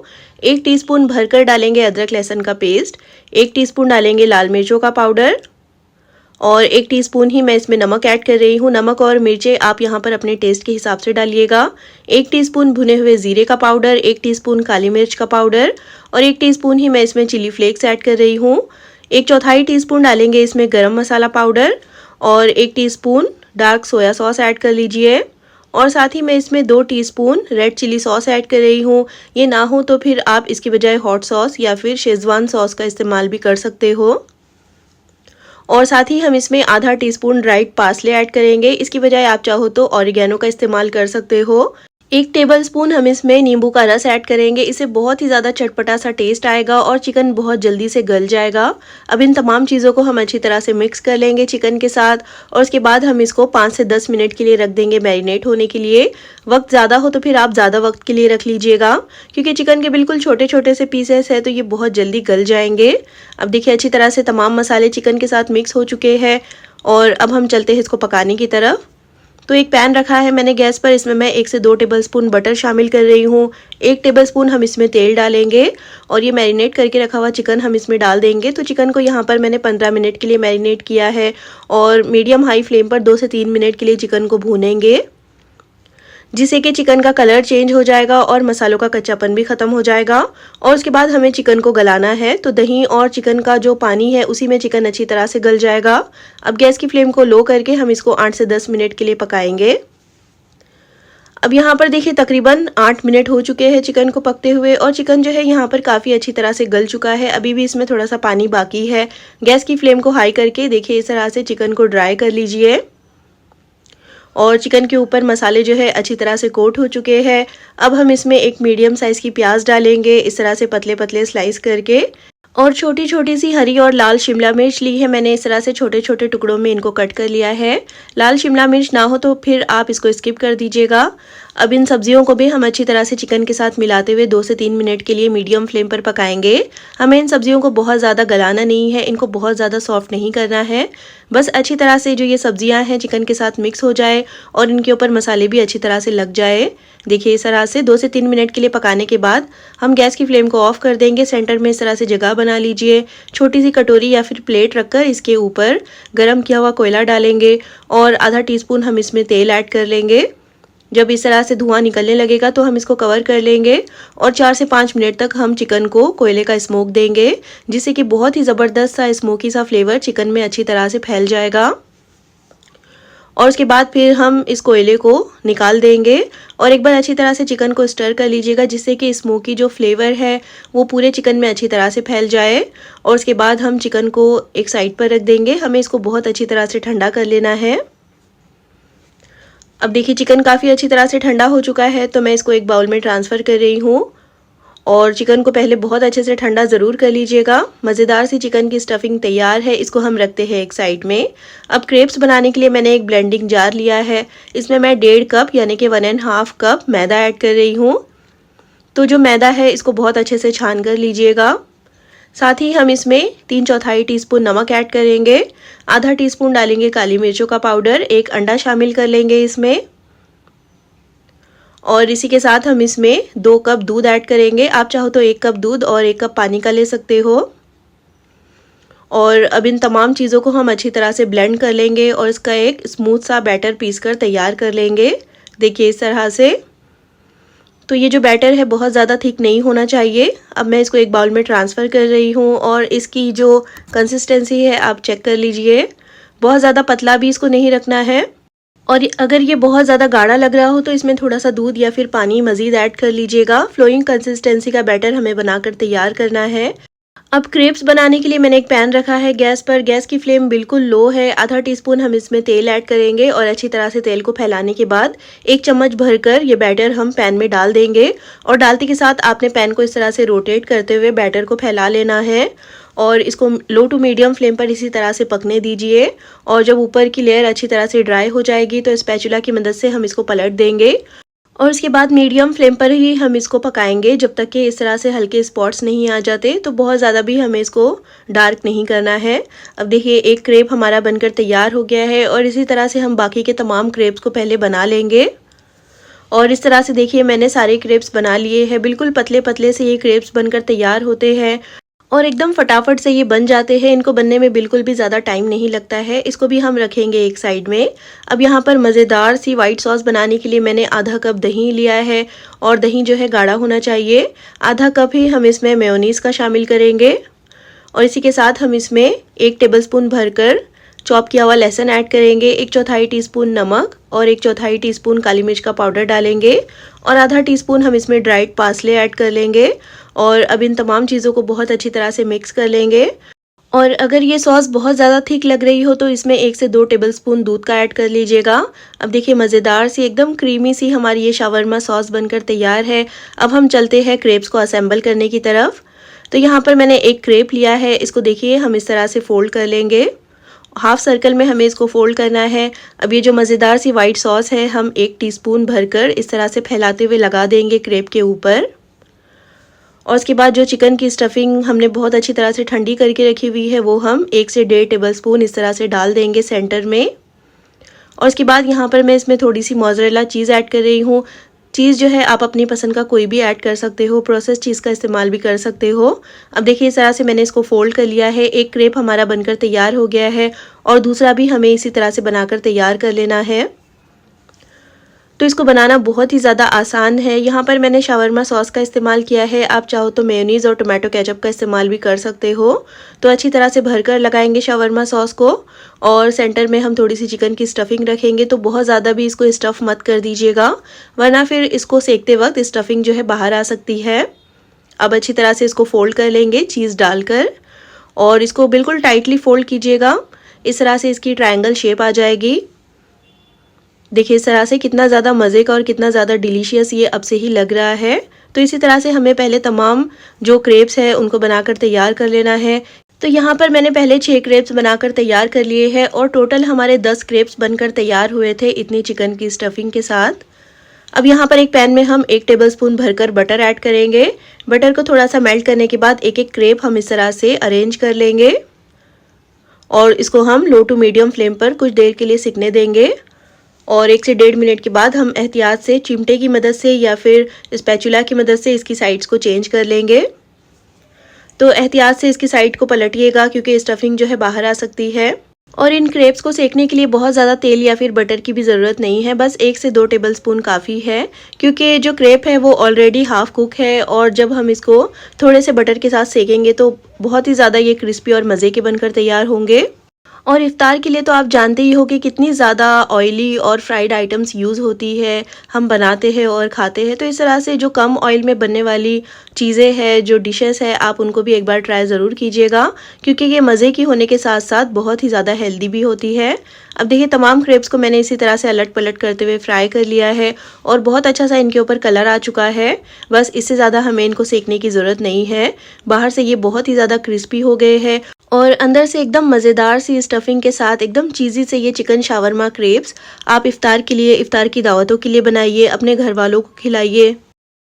1 टीस्पून भरकर डालेंगे अदरक लहसुन का पेस्ट। 1 टीस्पून डालेंगे लाल मिर्चों का पाउडर और 1 टीस्पून ही मैं इसमें नमक ऐड कर रही हूँ। नमक और मिर्चें आप यहाँ पर अपने टेस्ट के हिसाब से डालिएगा। 1 टीस्पून भुने हुए ज़ीरे का पाउडर, 1 टीस्पून काली मिर्च का पाउडर और 1 टीस्पून ही मैं इसमें चिली फ्लेक्स ऐड कर रही हूँ। 1/4 टीस्पून डालेंगे इसमें गरम मसाला पाउडर और 1 teaspoon dark soya sauce add कर लीजिए। और साथ ही मैं इसमें 2 teaspoon red chilli sauce add कर रही हूँ। ये ना हो तो फिर आप इसकी बजाय हॉट सॉस या फिर शेजवान सॉस का इस्तेमाल भी कर सकते हो। और साथ ही हम इसमें आधा टीस्पून ड्राइड पार्सले ऐड करेंगे। इसकी बजाय आप चाहो तो ऑरिगेनो का इस्तेमाल कर सकते हो। 1 टेबलस्पून हम इसमें नींबू का रस ऐड करेंगे। इससे बहुत ही ज़्यादा चटपटा सा टेस्ट आएगा और चिकन बहुत जल्दी से गल जाएगा। अब इन तमाम चीज़ों को हम अच्छी तरह से मिक्स कर लेंगे चिकन के साथ और उसके बाद हम इसको 5 से 10 मिनट के लिए रख देंगे मैरिनेट होने के लिए। वक्त ज़्यादा हो तो फिर आप ज़्यादा वक्त के लिए रख लीजिएगा, क्योंकि चिकन के बिल्कुल छोटे छोटे से पीसेस है तो ये बहुत जल्दी गल जाएंगे। अब देखिए अच्छी तरह से तमाम मसाले चिकन के साथ मिक्स हो चुके हैं और अब हम चलते हैं इसको पकाने की तरफ। तो एक पैन रखा है मैंने गैस पर, इसमें मैं 1 से 2 टेबलस्पून बटर शामिल कर रही हूँ। 1 टेबलस्पून हम इसमें तेल डालेंगे और ये मैरिनेट करके रखा हुआ चिकन हम इसमें डाल देंगे। तो चिकन को यहाँ पर मैंने 15 मिनट के लिए मैरिनेट किया है और मीडियम हाई फ्लेम पर 2 से 3 मिनट के लिए चिकन को भूनेंगे, जिससे कि चिकन का कलर चेंज हो जाएगा और मसालों का कच्चापन भी ख़त्म हो जाएगा। और उसके बाद हमें चिकन को गलाना है। तो दही और चिकन का जो पानी है उसी में चिकन अच्छी तरह से गल जाएगा। अब गैस की फ्लेम को लो करके हम इसको 8 से 10 मिनट के लिए पकाएंगे। अब यहाँ पर देखिए तकरीबन 8 मिनट हो चुके हैं चिकन को पकते हुए और चिकन जो है यहाँ पर काफ़ी अच्छी तरह से गल चुका है। अभी भी इसमें थोड़ा सा पानी बाकी है। गैस की फ्लेम को हाई करके देखिए इस तरह से चिकन को ड्राई कर लीजिए और चिकन के ऊपर मसाले जो है अच्छी तरह से कोट हो चुके हैं। अब हम इसमें एक मीडियम साइज़ की प्याज डालेंगे, इस तरह से पतले पतले स्लाइस करके, और छोटी छोटी सी हरी और लाल शिमला मिर्च ली है मैंने, इस तरह से छोटे छोटे टुकड़ों में इनको कट कर लिया है। लाल शिमला मिर्च ना हो तो फिर आप इसको स्किप कर दीजिएगा। अब इन सब्जियों को भी हम अच्छी तरह से चिकन के साथ मिलाते हुए 2 से 3 मिनट के लिए मीडियम फ्लेम पर पकाएंगे। हमें इन सब्जियों को बहुत ज़्यादा गलाना नहीं है, इनको बहुत ज़्यादा सॉफ्ट नहीं करना है। बस अच्छी तरह से जो ये सब्जियां हैं चिकन के साथ मिक्स हो जाए और इनके ऊपर मसाले भी अच्छी तरह से लग जाए। देखिए इस तरह से 2 से 3 मिनट के लिए पकाने के बाद हम गैस की फ्लेम को ऑफ कर देंगे। सेंटर में इस तरह से जगह बना लीजिए, छोटी सी कटोरी या फिर प्लेट रखकर इसके ऊपर गरम किया हुआ कोयला डालेंगे और आधा टीस्पून हम इसमें तेल ऐड कर लेंगे। जब इस तरह से धुआं निकलने लगेगा तो हम इसको कवर कर लेंगे और 4 से 5 मिनट तक हम चिकन को कोयले का स्मोक देंगे, जिससे कि बहुत ही ज़बरदस्त सा स्मोकी सा फ्लेवर चिकन में अच्छी तरह से फैल जाएगा। और उसके बाद फिर हम इस कोयले को निकाल देंगे और एक बार अच्छी तरह से चिकन को स्टर कर लीजिएगा, जिससे कि स्मोकी जो फ्लेवर है वो पूरे चिकन में अच्छी तरह से फैल जाए। और उसके बाद हम चिकन को एक साइड पर रख देंगे। हमें इसको बहुत अच्छी तरह से ठंडा कर लेना है। अब देखिए चिकन काफ़ी अच्छी तरह से ठंडा हो चुका है, तो मैं इसको एक बाउल में ट्रांसफ़र कर रही हूँ। और चिकन को पहले बहुत अच्छे से ठंडा ज़रूर कर लीजिएगा। मज़ेदार सी चिकन की स्टफिंग तैयार है, इसको हम रखते हैं एक साइड में। अब क्रेप्स बनाने के लिए मैंने एक ब्लेंडिंग जार लिया है, इसमें मैं 1.5 कप यानी कि 1.5 कप मैदा ऐड कर रही हूँ। तो जो मैदा है इसको बहुत अच्छे से छान कर लीजिएगा। साथ ही हम इसमें 3/4 टीस्पून नमक ऐड करेंगे, आधा टीस्पून डालेंगे काली मिर्चों का पाउडर, 1 अंडा शामिल कर लेंगे इसमें, और इसी के साथ हम इसमें 2 कप दूध ऐड करेंगे। आप चाहो तो 1 कप दूध और 1 कप पानी का ले सकते हो। और अब इन तमाम चीज़ों को हम अच्छी तरह से ब्लेंड कर लेंगे और इसका एक स्मूथ सा बैटर पीस कर तैयार कर लेंगे। देखिए इस तरह से। तो ये जो बैटर है बहुत ज़्यादा थिक नहीं होना चाहिए। अब मैं इसको एक बाउल में ट्रांसफ़र कर रही हूँ और इसकी जो कंसिस्टेंसी है आप चेक कर लीजिए। बहुत ज़्यादा पतला भी इसको नहीं रखना है और अगर ये बहुत ज़्यादा गाढ़ा लग रहा हो तो इसमें थोड़ा सा दूध या फिर पानी मज़ीद ऐड कर लीजिएगा। फ्लोइंग कंसिस्टेंसी का बैटर हमें बनाकर तैयार करना है। अब क्रेप्स बनाने के लिए मैंने एक पैन रखा है गैस पर। गैस की फ्लेम बिल्कुल लो है। आधा टीस्पून हम इसमें तेल ऐड करेंगे और अच्छी तरह से तेल को फैलाने के बाद 1 चम्मच भरकर ये बैटर हम पैन में डाल देंगे और डालते के साथ आपने पैन को इस तरह से रोटेट करते हुए बैटर को फैला लेना है और इसको लो टू मीडियम फ्लेम पर इसी तरह से पकने दीजिए। और जब ऊपर की लेयर अच्छी तरह से ड्राई हो जाएगी तो स्पैचुला की मदद से हम इसको पलट देंगे और उसके बाद मीडियम फ्लेम पर ही हम इसको पकाएंगे जब तक कि इस तरह से हल्के स्पॉट्स नहीं आ जाते। तो बहुत ज़्यादा भी हमें इसको डार्क नहीं करना है। अब देखिए एक क्रेप हमारा बनकर तैयार हो गया है और इसी तरह से हम बाकी के तमाम क्रेप्स को पहले बना लेंगे। और इस तरह से देखिए मैंने सारे क्रेप्स बना लिए हैं। बिल्कुल पतले पतले से ये क्रेप्स बनकर तैयार होते हैं और एकदम फटाफट से ये बन जाते हैं। इनको बनने में बिल्कुल भी ज़्यादा टाइम नहीं लगता है। इसको भी हम रखेंगे एक साइड में। अब यहाँ पर मज़ेदार सी वाइट सॉस बनाने के लिए मैंने आधा कप दही लिया है और दही जो है गाढ़ा होना चाहिए। आधा कप ही हम इसमें मेयोनीज़ का शामिल करेंगे और इसी के साथ हम इसमें 1 टेबलस्पून भरकर चॉप किया हुआ लहसुन ऐड करेंगे, 1/4 टीस्पून नमक और 1/4 टीस्पून काली मिर्च का पाउडर डालेंगे और आधा टीस्पून हम इसमें ड्राइड पार्सले ऐड कर लेंगे। और अब इन तमाम चीज़ों को बहुत अच्छी तरह से मिक्स कर लेंगे। और अगर ये सॉस बहुत ज़्यादा थिक लग रही हो तो इसमें 1 से 2 टेबलस्पून दूध का ऐड कर लीजिएगा। अब देखिए मज़ेदार सी एकदम क्रीमी सी हमारी ये शावरमा सॉस बनकर तैयार है। अब हम चलते हैं क्रेप्स को असेंबल करने की तरफ। तो यहाँ पर मैंने एक क्रेप लिया है, इसको देखिए हम इस तरह से फोल्ड कर लेंगे। हाफ सर्कल में हमें इसको फोल्ड करना है। अब ये जो मज़ेदार सी वाइट सॉस है हम 1 टीस्पून भरकर इस तरह से फैलाते हुए लगा देंगे क्रेप के ऊपर और उसके बाद जो चिकन की स्टफिंग हमने बहुत अच्छी तरह से ठंडी करके रखी हुई है वो हम 1 से 1.5 टेबलस्पून इस तरह से डाल देंगे सेंटर में। और उसके बाद यहाँ पर मैं इसमें थोड़ी सी मोज़रेला चीज़ ऐड कर रही हूँ। चीज़ जो है आप अपनी पसंद का कोई भी ऐड कर सकते हो, प्रोसेस चीज़ का इस्तेमाल भी कर सकते हो। अब देखिए इस तरह से मैंने इसको फ़ोल्ड कर लिया है। एक क्रेप हमारा बनकर तैयार हो गया है और दूसरा भी हमें इसी तरह से बनाकर तैयार कर लेना है। तो इसको बनाना बहुत ही ज़्यादा आसान है। यहाँ पर मैंने शावरमा सॉस का इस्तेमाल किया है, आप चाहो तो मेयोनीज़ और टोमेटो केचप का इस्तेमाल भी कर सकते हो। तो अच्छी तरह से भरकर लगाएंगे शावरमा सॉस को और सेंटर में हम थोड़ी सी चिकन की स्टफिंग रखेंगे। तो बहुत ज़्यादा भी इसको स्टफ़ मत कर दीजिएगा, वरना फिर इसको सेकते वक्त स्टफिंग जो है बाहर आ सकती है। अब अच्छी तरह से इसको फ़ोल्ड कर लेंगे चीज़ डालकर और इसको बिल्कुल टाइटली फ़ोल्ड कीजिएगा। इस तरह से इसकी ट्रायंगल शेप आ जाएगी। देखिए इस तरह से कितना ज़्यादा मज़े का और कितना ज़्यादा डिलीशियस ये अब से ही लग रहा है। तो इसी तरह से हमें पहले तमाम जो क्रेप्स है उनको बनाकर तैयार कर लेना है। तो यहाँ पर मैंने पहले 6 क्रेप्स बनाकर तैयार कर लिए हैं और टोटल हमारे 10 क्रेप्स बनकर तैयार हुए थे इतनी चिकन की स्टफिंग के साथ। अब यहाँ पर एक पैन में हम 1 टेबलस्पून भरकर बटर ऐड करेंगे। बटर को थोड़ा सा मेल्ट करने के बाद एक एक क्रेप हम इस तरह से अरेंज कर लेंगे और इसको हम लो टू मीडियम फ्लेम पर कुछ देर के लिए सिकने देंगे। और 1 से 1.5 मिनट के बाद हम एहतियात से चिमटे की मदद से या फिर स्पैचुला की मदद से इसकी साइड्स को चेंज कर लेंगे। तो एहतियात से इसकी साइड को पलटिएगा क्योंकि स्टफिंग जो है बाहर आ सकती है। और इन क्रेप्स को सेकने के लिए बहुत ज़्यादा तेल या फिर बटर की भी ज़रूरत नहीं है, बस 1 से 2 टेबलस्पून काफ़ी है क्योंकि जो क्रेप है वो ऑलरेडी हाफ कुक है और जब हम इसको थोड़े से बटर के साथ सेकेंगे तो बहुत ही ज़्यादा ये क्रिस्पी और मज़े के बनकर तैयार होंगे। और इफ्तार के लिए तो आप जानते ही हो कि कितनी ज़्यादा ऑयली और फ्राइड आइटम्स यूज़ होती है, हम बनाते हैं और खाते हैं। तो इस तरह से जो कम ऑयल में बनने वाली चीज़ें हैं, जो डिशेस है, आप उनको भी एक बार ट्राई ज़रूर कीजिएगा क्योंकि ये मज़े की होने के साथ साथ बहुत ही ज़्यादा हेल्दी भी होती है। अब देखिए तमाम क्रेप्स को मैंने इसी तरह से अलट पलट करते हुए फ्राई कर लिया है और बहुत अच्छा सा इनके ऊपर कलर आ चुका है। बस इससे ज़्यादा हमें इनको सेकने की ज़रूरत नहीं है। बाहर से ये बहुत ही ज़्यादा क्रिस्पी हो गए हैं और अंदर से एकदम मज़ेदार सी स्टफिंग के साथ एकदम चीज़ी से ये चिकन शावरमा क्रेप्स आप इफ्तार के लिए, इफ्तार की दावतों के लिए बनाइए, अपने घर वालों को खिलाइए।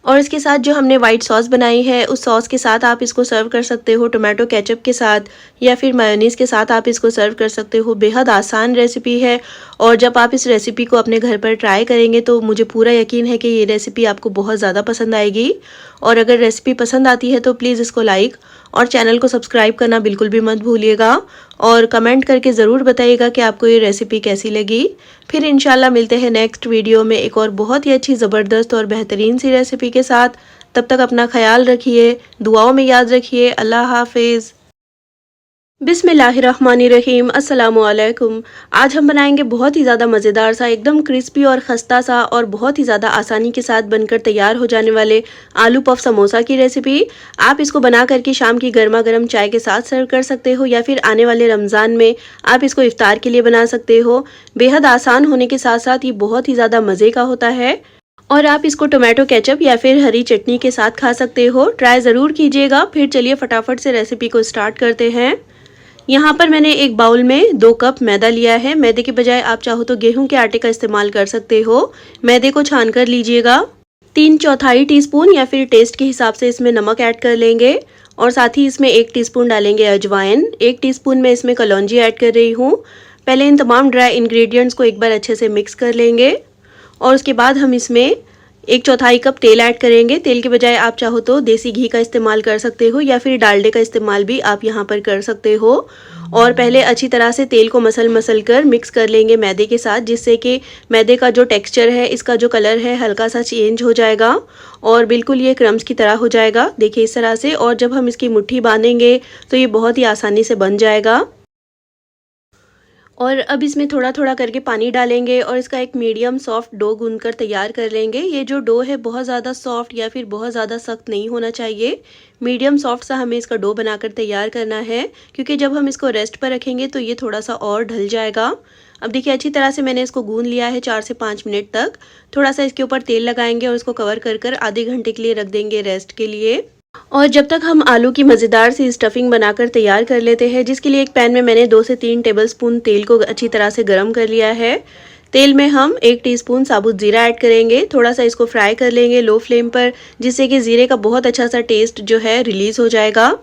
और इसके साथ जो हमने वाइट सॉस बनाई है उस सॉस के साथ आप इसको सर्व कर सकते हो, टोमेटो केचप के साथ या फिर मेयोनीज़ के साथ आप इसको सर्व कर सकते हो। बेहद आसान रेसिपी है और जब आप इस रेसिपी को अपने घर पर ट्राई करेंगे तो मुझे पूरा यकीन है कि ये रेसिपी आपको बहुत ज़्यादा पसंद आएगी। और अगर रेसिपी पसंद आती है तो प्लीज़ इसको लाइक और चैनल को सब्सक्राइब करना बिल्कुल भी मत भूलिएगा और कमेंट करके ज़रूर बताइएगा कि आपको ये रेसिपी कैसी लगी। फिर इंशाल्लाह मिलते हैं नेक्स्ट वीडियो में एक और बहुत ही अच्छी ज़बरदस्त और बेहतरीन सी रेसिपी के साथ। तब तक अपना ख्याल रखिए, दुआओं में याद रखिए। अल्लाह हाफिज़। बिस्मिल्लाहिर्रहमानिर्रहीम, अस्सलामुअलैकुम। आज हम बनाएंगे बहुत ही ज़्यादा मज़ेदार सा, एकदम क्रिस्पी और ख़स्ता सा और बहुत ही ज़्यादा आसानी के साथ बनकर तैयार हो जाने वाले आलू पफ समोसा की रेसिपी। आप इसको बना करके शाम की गर्मा गर्म चाय के साथ सर्व कर सकते हो या फिर आने वाले रमज़ान में आप इसको इफ्तार के लिए बना सकते हो। बेहद आसान होने के साथ साथ ये बहुत ही ज़्यादा मज़े का होता है और आप इसको टोमेटो केचप या फिर हरी चटनी के साथ खा सकते हो। ट्राई ज़रूर कीजिएगा। फिर चलिए फटाफट से रेसिपी को स्टार्ट करते हैं। यहाँ पर मैंने एक बाउल में 2 कप मैदा लिया है। मैदे के बजाय आप चाहो तो गेहूं के आटे का इस्तेमाल कर सकते हो। मैदे को छान कर लीजिएगा। 3/4 टीस्पून या फिर टेस्ट के हिसाब से इसमें नमक ऐड कर लेंगे और साथ ही इसमें 1 टीस्पून डालेंगे अजवाइन। 1 टीस्पून में इसमें कलौंजी ऐड कर रही हूँ। पहले इन तमाम ड्राई इंग्रेडिएंट्स को एक बार अच्छे से मिक्स कर लेंगे और उसके बाद हम इसमें 1/4 कप तेल ऐड करेंगे। तेल के बजाय आप चाहो तो देसी घी का इस्तेमाल कर सकते हो या फिर डालडे का इस्तेमाल भी आप यहाँ पर कर सकते हो। और पहले अच्छी तरह से तेल को मसल कर मिक्स कर लेंगे मैदे के साथ, जिससे कि मैदे का जो टेक्सचर है, इसका जो कलर है हल्का सा चेंज हो जाएगा और बिल्कुल ये क्रम्स की तरह हो जाएगा। देखिए इस तरह से। और जब हम इसकी मुट्ठी बांधेंगे तो ये बहुत ही आसानी से बन जाएगा। और अब इसमें थोड़ा थोड़ा करके पानी डालेंगे और इसका एक मीडियम सॉफ्ट डो गूंथकर तैयार कर लेंगे। ये जो डो है बहुत ज़्यादा सॉफ्ट या फिर बहुत ज़्यादा सख्त नहीं होना चाहिए। मीडियम सॉफ्ट सा हमें इसका डो बनाकर तैयार करना है क्योंकि जब हम इसको रेस्ट पर रखेंगे तो ये थोड़ा सा और ढल जाएगा। अब देखिए अच्छी तरह से मैंने इसको गूंथ लिया है 4 से 5 मिनट तक। थोड़ा सा इसके ऊपर तेल लगाएंगे और इसको कवर कर आधे घंटे के लिए रख देंगे रेस्ट के लिए। और जब तक हम आलू की मज़ेदार सी स्टफिंग बनाकर तैयार कर लेते हैं, जिसके लिए एक पैन में मैंने 2 से 3 टेबलस्पून तेल को अच्छी तरह से गर्म कर लिया है। तेल में हम 1 टीस्पून साबुत ज़ीरा ऐड करेंगे। थोड़ा सा इसको फ्राई कर लेंगे लो फ्लेम पर, जिससे कि ज़ीरे का बहुत अच्छा सा टेस्ट जो है रिलीज़ हो जाएगा।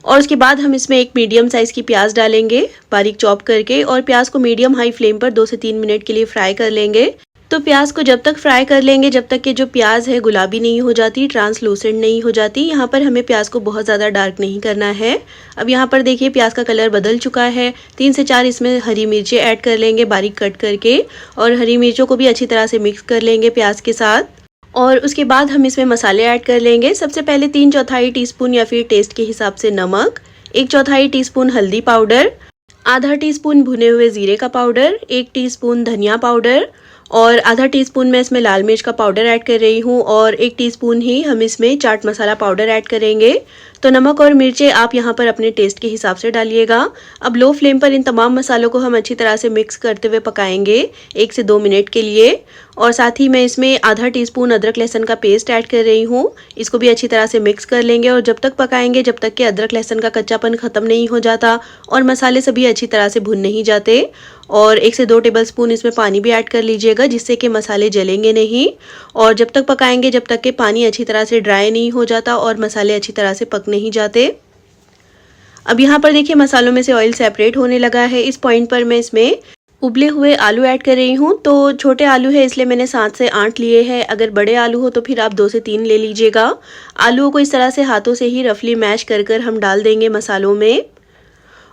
और उसके बाद हम इसमें एक मीडियम साइज़ की प्याज डालेंगे बारीक चॉप करके, और प्याज को मीडियम हाई फ्लेम पर 2 से 3 मिनट के लिए फ्राई कर लेंगे। तो प्याज को जब तक फ्राई कर लेंगे जब तक कि जो प्याज है गुलाबी नहीं हो जाती, ट्रांसलूसेंट नहीं हो जाती। यहाँ पर हमें प्याज को बहुत ज़्यादा डार्क नहीं करना है। अब यहाँ पर देखिए प्याज का कलर बदल चुका है। 3 से 4 इसमें हरी मिर्चें ऐड कर लेंगे बारीक कट करके, और हरी मिर्चों को भी अच्छी तरह से मिक्स कर लेंगे प्याज के साथ। और उसके बाद हम इसमें मसाले ऐड कर लेंगे। सबसे पहले 3/4 टीस्पून या फिर टेस्ट के हिसाब से नमक, 1/4 टीस्पून हल्दी पाउडर, आधा टीस्पून भुने हुए ज़ीरे का पाउडर, 1 टीस्पून धनिया पाउडर, और आधा टीस्पून मैं इसमें लाल मिर्च का पाउडर ऐड कर रही हूँ, और 1 टीस्पून ही हम इसमें चाट मसाला पाउडर ऐड करेंगे। तो नमक और मिर्चें आप यहाँ पर अपने टेस्ट के हिसाब से डालिएगा। अब लो फ्लेम पर इन तमाम मसालों को हम अच्छी तरह से मिक्स करते हुए पकाएंगे 1 से 2 मिनट के लिए। और साथ ही मैं इसमें आधा टीस्पून अदरक लहसुन का पेस्ट ऐड कर रही हूँ। इसको भी अच्छी तरह से मिक्स कर लेंगे, और जब तक पकाएंगे जब तक कि अदरक लहसुन का कच्चापन ख़त्म नहीं हो जाता और मसाले सभी अच्छी तरह से भुन नहीं जाते। और 1 से 2 टेबलस्पून इसमें पानी भी ऐड कर लीजिएगा, जिससे कि मसाले जलेंगे नहीं। और जब तक पकाएंगे जब तक कि पानी अच्छी तरह से ड्राई नहीं हो जाता और मसाले अच्छी तरह से पक नहीं जाते। अब यहाँ पर देखिए मसालों में से ऑयल सेपरेट होने लगा है। इस पॉइंट पर मैं इसमें उबले हुए आलू ऐड कर रही हूँ। तो छोटे आलू है इसलिए मैंने 7 से 8 लिए हैं। अगर बड़े आलू हो तो फिर आप 2 से 3 ले लीजिएगा। आलूओं को इस तरह से हाथों से ही रफली मैश कर हम डाल देंगे मसालों में।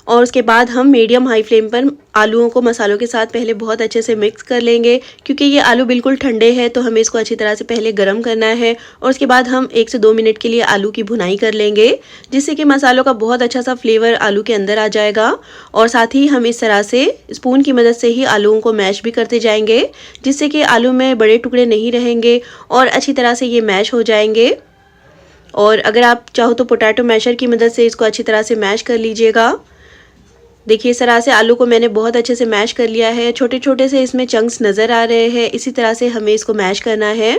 और उसके बाद हम मीडियम हाई फ्लेम पर आलूओं को मसालों के साथ पहले बहुत अच्छे से मिक्स कर लेंगे, क्योंकि ये आलू बिल्कुल ठंडे हैं तो हमें इसको अच्छी तरह से पहले गर्म करना है। और उसके बाद हम 1 से 2 मिनट के लिए आलू की भुनाई कर लेंगे, जिससे कि मसालों का बहुत अच्छा सा फ्लेवर आलू के अंदर आ जाएगा। और साथ ही हम इस तरह से स्पून की मदद से ही आलूओं को मैश भी करते जाएंगे, जिससे कि आलू में बड़े टुकड़े नहीं रहेंगे और अच्छी तरह से ये मैश हो जाएंगे। और अगर आप चाहो तो पोटैटो मैशर की मदद से इसको अच्छी तरह से मैश कर लीजिएगा। देखिए इस तरह से आलू को मैंने बहुत अच्छे से मैश कर लिया है। छोटे छोटे से इसमें चंक्स नज़र आ रहे हैं, इसी तरह से हमें इसको मैश करना है।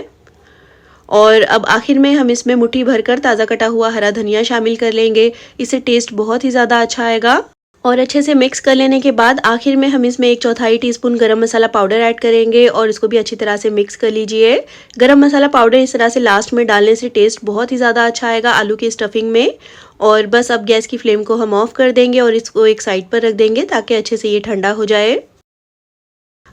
और अब आखिर में हम इसमें मुट्ठी भरकर ताज़ा कटा हुआ हरा धनिया शामिल कर लेंगे। इससे टेस्ट बहुत ही ज़्यादा अच्छा आएगा। और अच्छे से मिक्स कर लेने के बाद आखिर में हम इसमें 1/4 टीस्पून गरम मसाला पाउडर ऐड करेंगे, और इसको भी अच्छी तरह से मिक्स कर लीजिए। गरम मसाला पाउडर इस तरह से लास्ट में डालने से टेस्ट बहुत ही ज़्यादा अच्छा आएगा आलू की स्टफिंग में। और बस अब गैस की फ्लेम को हम ऑफ कर देंगे और इसको एक साइड पर रख देंगे ताकि अच्छे से ये ठंडा हो जाए।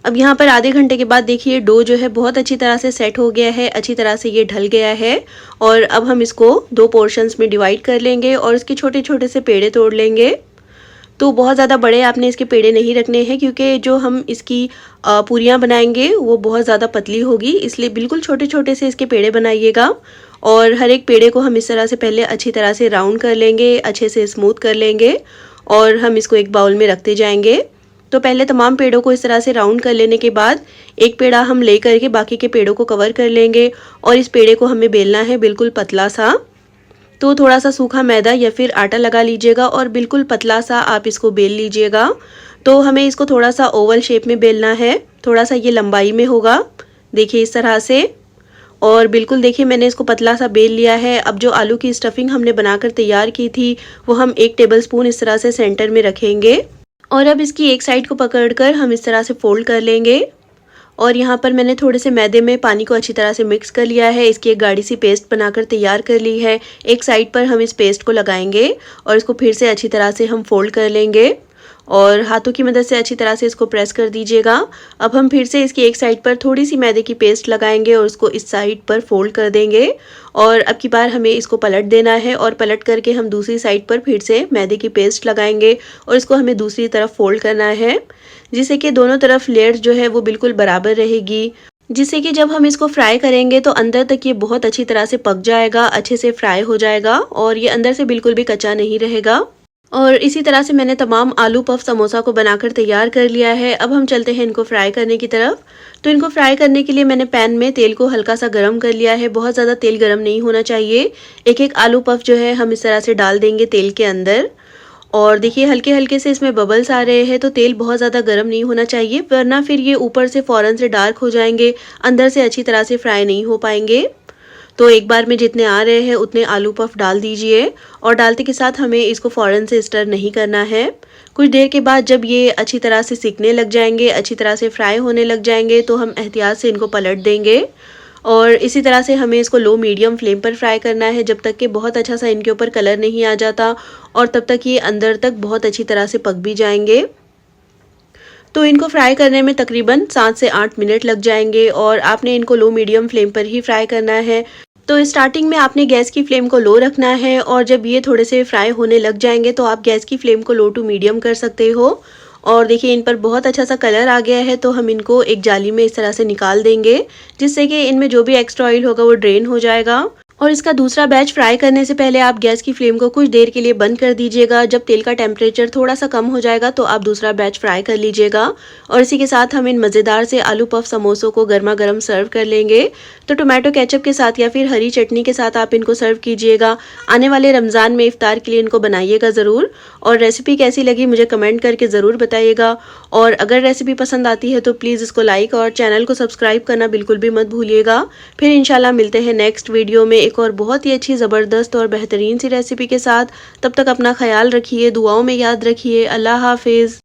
अब यहाँ पर आधे घंटे के बाद देखिए डो जो है बहुत अच्छी तरह से सेट हो गया है, अच्छी तरह से ये ढल गया है। और अब हम इसको 2 पोर्शंस में डिवाइड कर लेंगे और इसके छोटे छोटे से पेड़े तोड़ लेंगे। तो बहुत ज़्यादा बड़े आपने इसके पेड़े नहीं रखने हैं, क्योंकि जो हम इसकी पूरियाँ बनाएंगे वो बहुत ज़्यादा पतली होगी, इसलिए बिल्कुल छोटे छोटे से इसके पेड़े बनाइएगा। और हर एक पेड़े को हम इस तरह से पहले अच्छी तरह से राउंड कर लेंगे, अच्छे से स्मूथ कर लेंगे, और हम इसको एक बाउल में रखते जाएंगे। तो पहले तमाम पेड़ों को इस तरह से राउंड कर लेने के बाद एक पेड़ा हम ले करके बाकी के पेड़ों को कवर कर लेंगे, और इस पेड़े को हमें बेलना है बिल्कुल पतला सा। तो थोड़ा सा सूखा मैदा या फिर आटा लगा लीजिएगा और बिल्कुल पतला सा आप इसको बेल लीजिएगा। तो हमें इसको थोड़ा सा ओवल शेप में बेलना है, थोड़ा सा ये लंबाई में होगा, देखिए इस तरह से। और बिल्कुल देखिए मैंने इसको पतला सा बेल लिया है। अब जो आलू की स्टफिंग हमने बनाकर तैयार की थी वो हम 1 टेबलस्पून इस तरह से सेंटर में रखेंगे, और अब इसकी एक साइड को पकड़कर हम इस तरह से फोल्ड कर लेंगे। और यहाँ पर मैंने थोड़े से मैदे में पानी को अच्छी तरह से मिक्स कर लिया है, इसकी एक गाढ़ी सी पेस्ट बनाकर तैयार कर ली है। एक साइड पर हम इस पेस्ट को लगाएंगे और इसको फिर से अच्छी तरह से हम फोल्ड कर लेंगे, और हाथों की मदद से अच्छी तरह से इसको प्रेस कर दीजिएगा। अब हम फिर से इसकी एक साइड पर थोड़ी सी मैदे की पेस्ट लगाएंगे और उसको इस साइड पर फोल्ड कर देंगे, और अब की बार हमें इसको पलट देना है, और पलट करके हम दूसरी साइड पर फिर से मैदे की पेस्ट लगाएंगे और इसको हमें दूसरी तरफ फोल्ड करना है, जिससे कि दोनों तरफ लेयर्स जो है वो बिल्कुल बराबर रहेगी, जिससे कि जब हम इसको फ्राई करेंगे तो अंदर तक ये बहुत अच्छी तरह से पक जाएगा, अच्छे से फ्राई हो जाएगा, और ये अंदर से बिल्कुल भी कच्चा नहीं रहेगा। और इसी तरह से मैंने तमाम आलू पफ समोसा को बनाकर तैयार कर लिया है। अब हम चलते हैं इनको फ्राई करने की तरफ। तो इनको फ्राई करने के लिए मैंने पैन में तेल को हल्का सा गर्म कर लिया है, बहुत ज़्यादा तेल गर्म नहीं होना चाहिए। एक एक आलू पफ जो है हम इस तरह से डाल देंगे तेल के अंदर, और देखिए हल्के हल्के से इसमें बबल्स आ रहे हैं, तो तेल बहुत ज़्यादा गर्म नहीं होना चाहिए, वरना फिर ये ऊपर से फ़ौरन से डार्क हो जाएंगे, अंदर से अच्छी तरह से फ्राई नहीं हो पाएंगे। तो एक बार में जितने आ रहे हैं उतने आलू पफ डाल दीजिए, और डालते के साथ हमें इसको फ़ौरन से स्टर नहीं करना है, कुछ देर के बाद जब ये अच्छी तरह से सिकने लग जाएंगे, अच्छी तरह से फ्राई होने लग जाएंगे, तो हम एहतियात से इनको पलट देंगे और इसी तरह से हमें इसको लो मीडियम फ्लेम पर फ्राई करना है जब तक कि बहुत अच्छा सा इनके ऊपर कलर नहीं आ जाता और तब तक ये अंदर तक बहुत अच्छी तरह से पक भी जाएंगे। तो इनको फ्राई करने में तकरीबन 7 से 8 मिनट लग जाएंगे और आपने इनको लो मीडियम फ्लेम पर ही फ्राई करना है। तो स्टार्टिंग में आपने गैस की फ्लेम को लो रखना है और जब ये थोड़े से फ्राई होने लग जाएंगे तो आप गैस की फ्लेम को लो टू मीडियम कर सकते हो। और देखिए इन पर बहुत अच्छा सा कलर आ गया है, तो हम इनको एक जाली में इस तरह से निकाल देंगे जिससे कि इनमें जो भी एक्स्ट्रा ऑयल होगा वो ड्रेन हो जाएगा। और इसका दूसरा बैच फ्राई करने से पहले आप गैस की फ्लेम को कुछ देर के लिए बंद कर दीजिएगा। जब तेल का टेम्परेचर थोड़ा सा कम हो जाएगा तो आप दूसरा बैच फ्राई कर लीजिएगा। और इसी के साथ हम इन मज़ेदार से आलू पफ समोसों को गर्मा गर्म सर्व कर लेंगे। तो टोमेटो केचप के साथ या फिर हरी चटनी के साथ आप इनको सर्व कीजिएगा। आने वाले रमज़ान में इफ्तार के लिए इनको बनाइएगा ज़रूर। और रेसिपी कैसी लगी मुझे कमेंट करके ज़रूर बताइएगा। और अगर रेसिपी पसंद आती है तो प्लीज़ इसको लाइक और चैनल को सब्सक्राइब करना बिल्कुल भी मत भूलिएगा। फिर इंशाल्लाह मिलते हैं नेक्स्ट वीडियो में एक और बहुत ही अच्छी ज़बरदस्त और बेहतरीन सी रेसिपी के साथ। तब तक अपना ख्याल रखिए, दुआओं में याद रखिए। अल्लाह हाफिज़।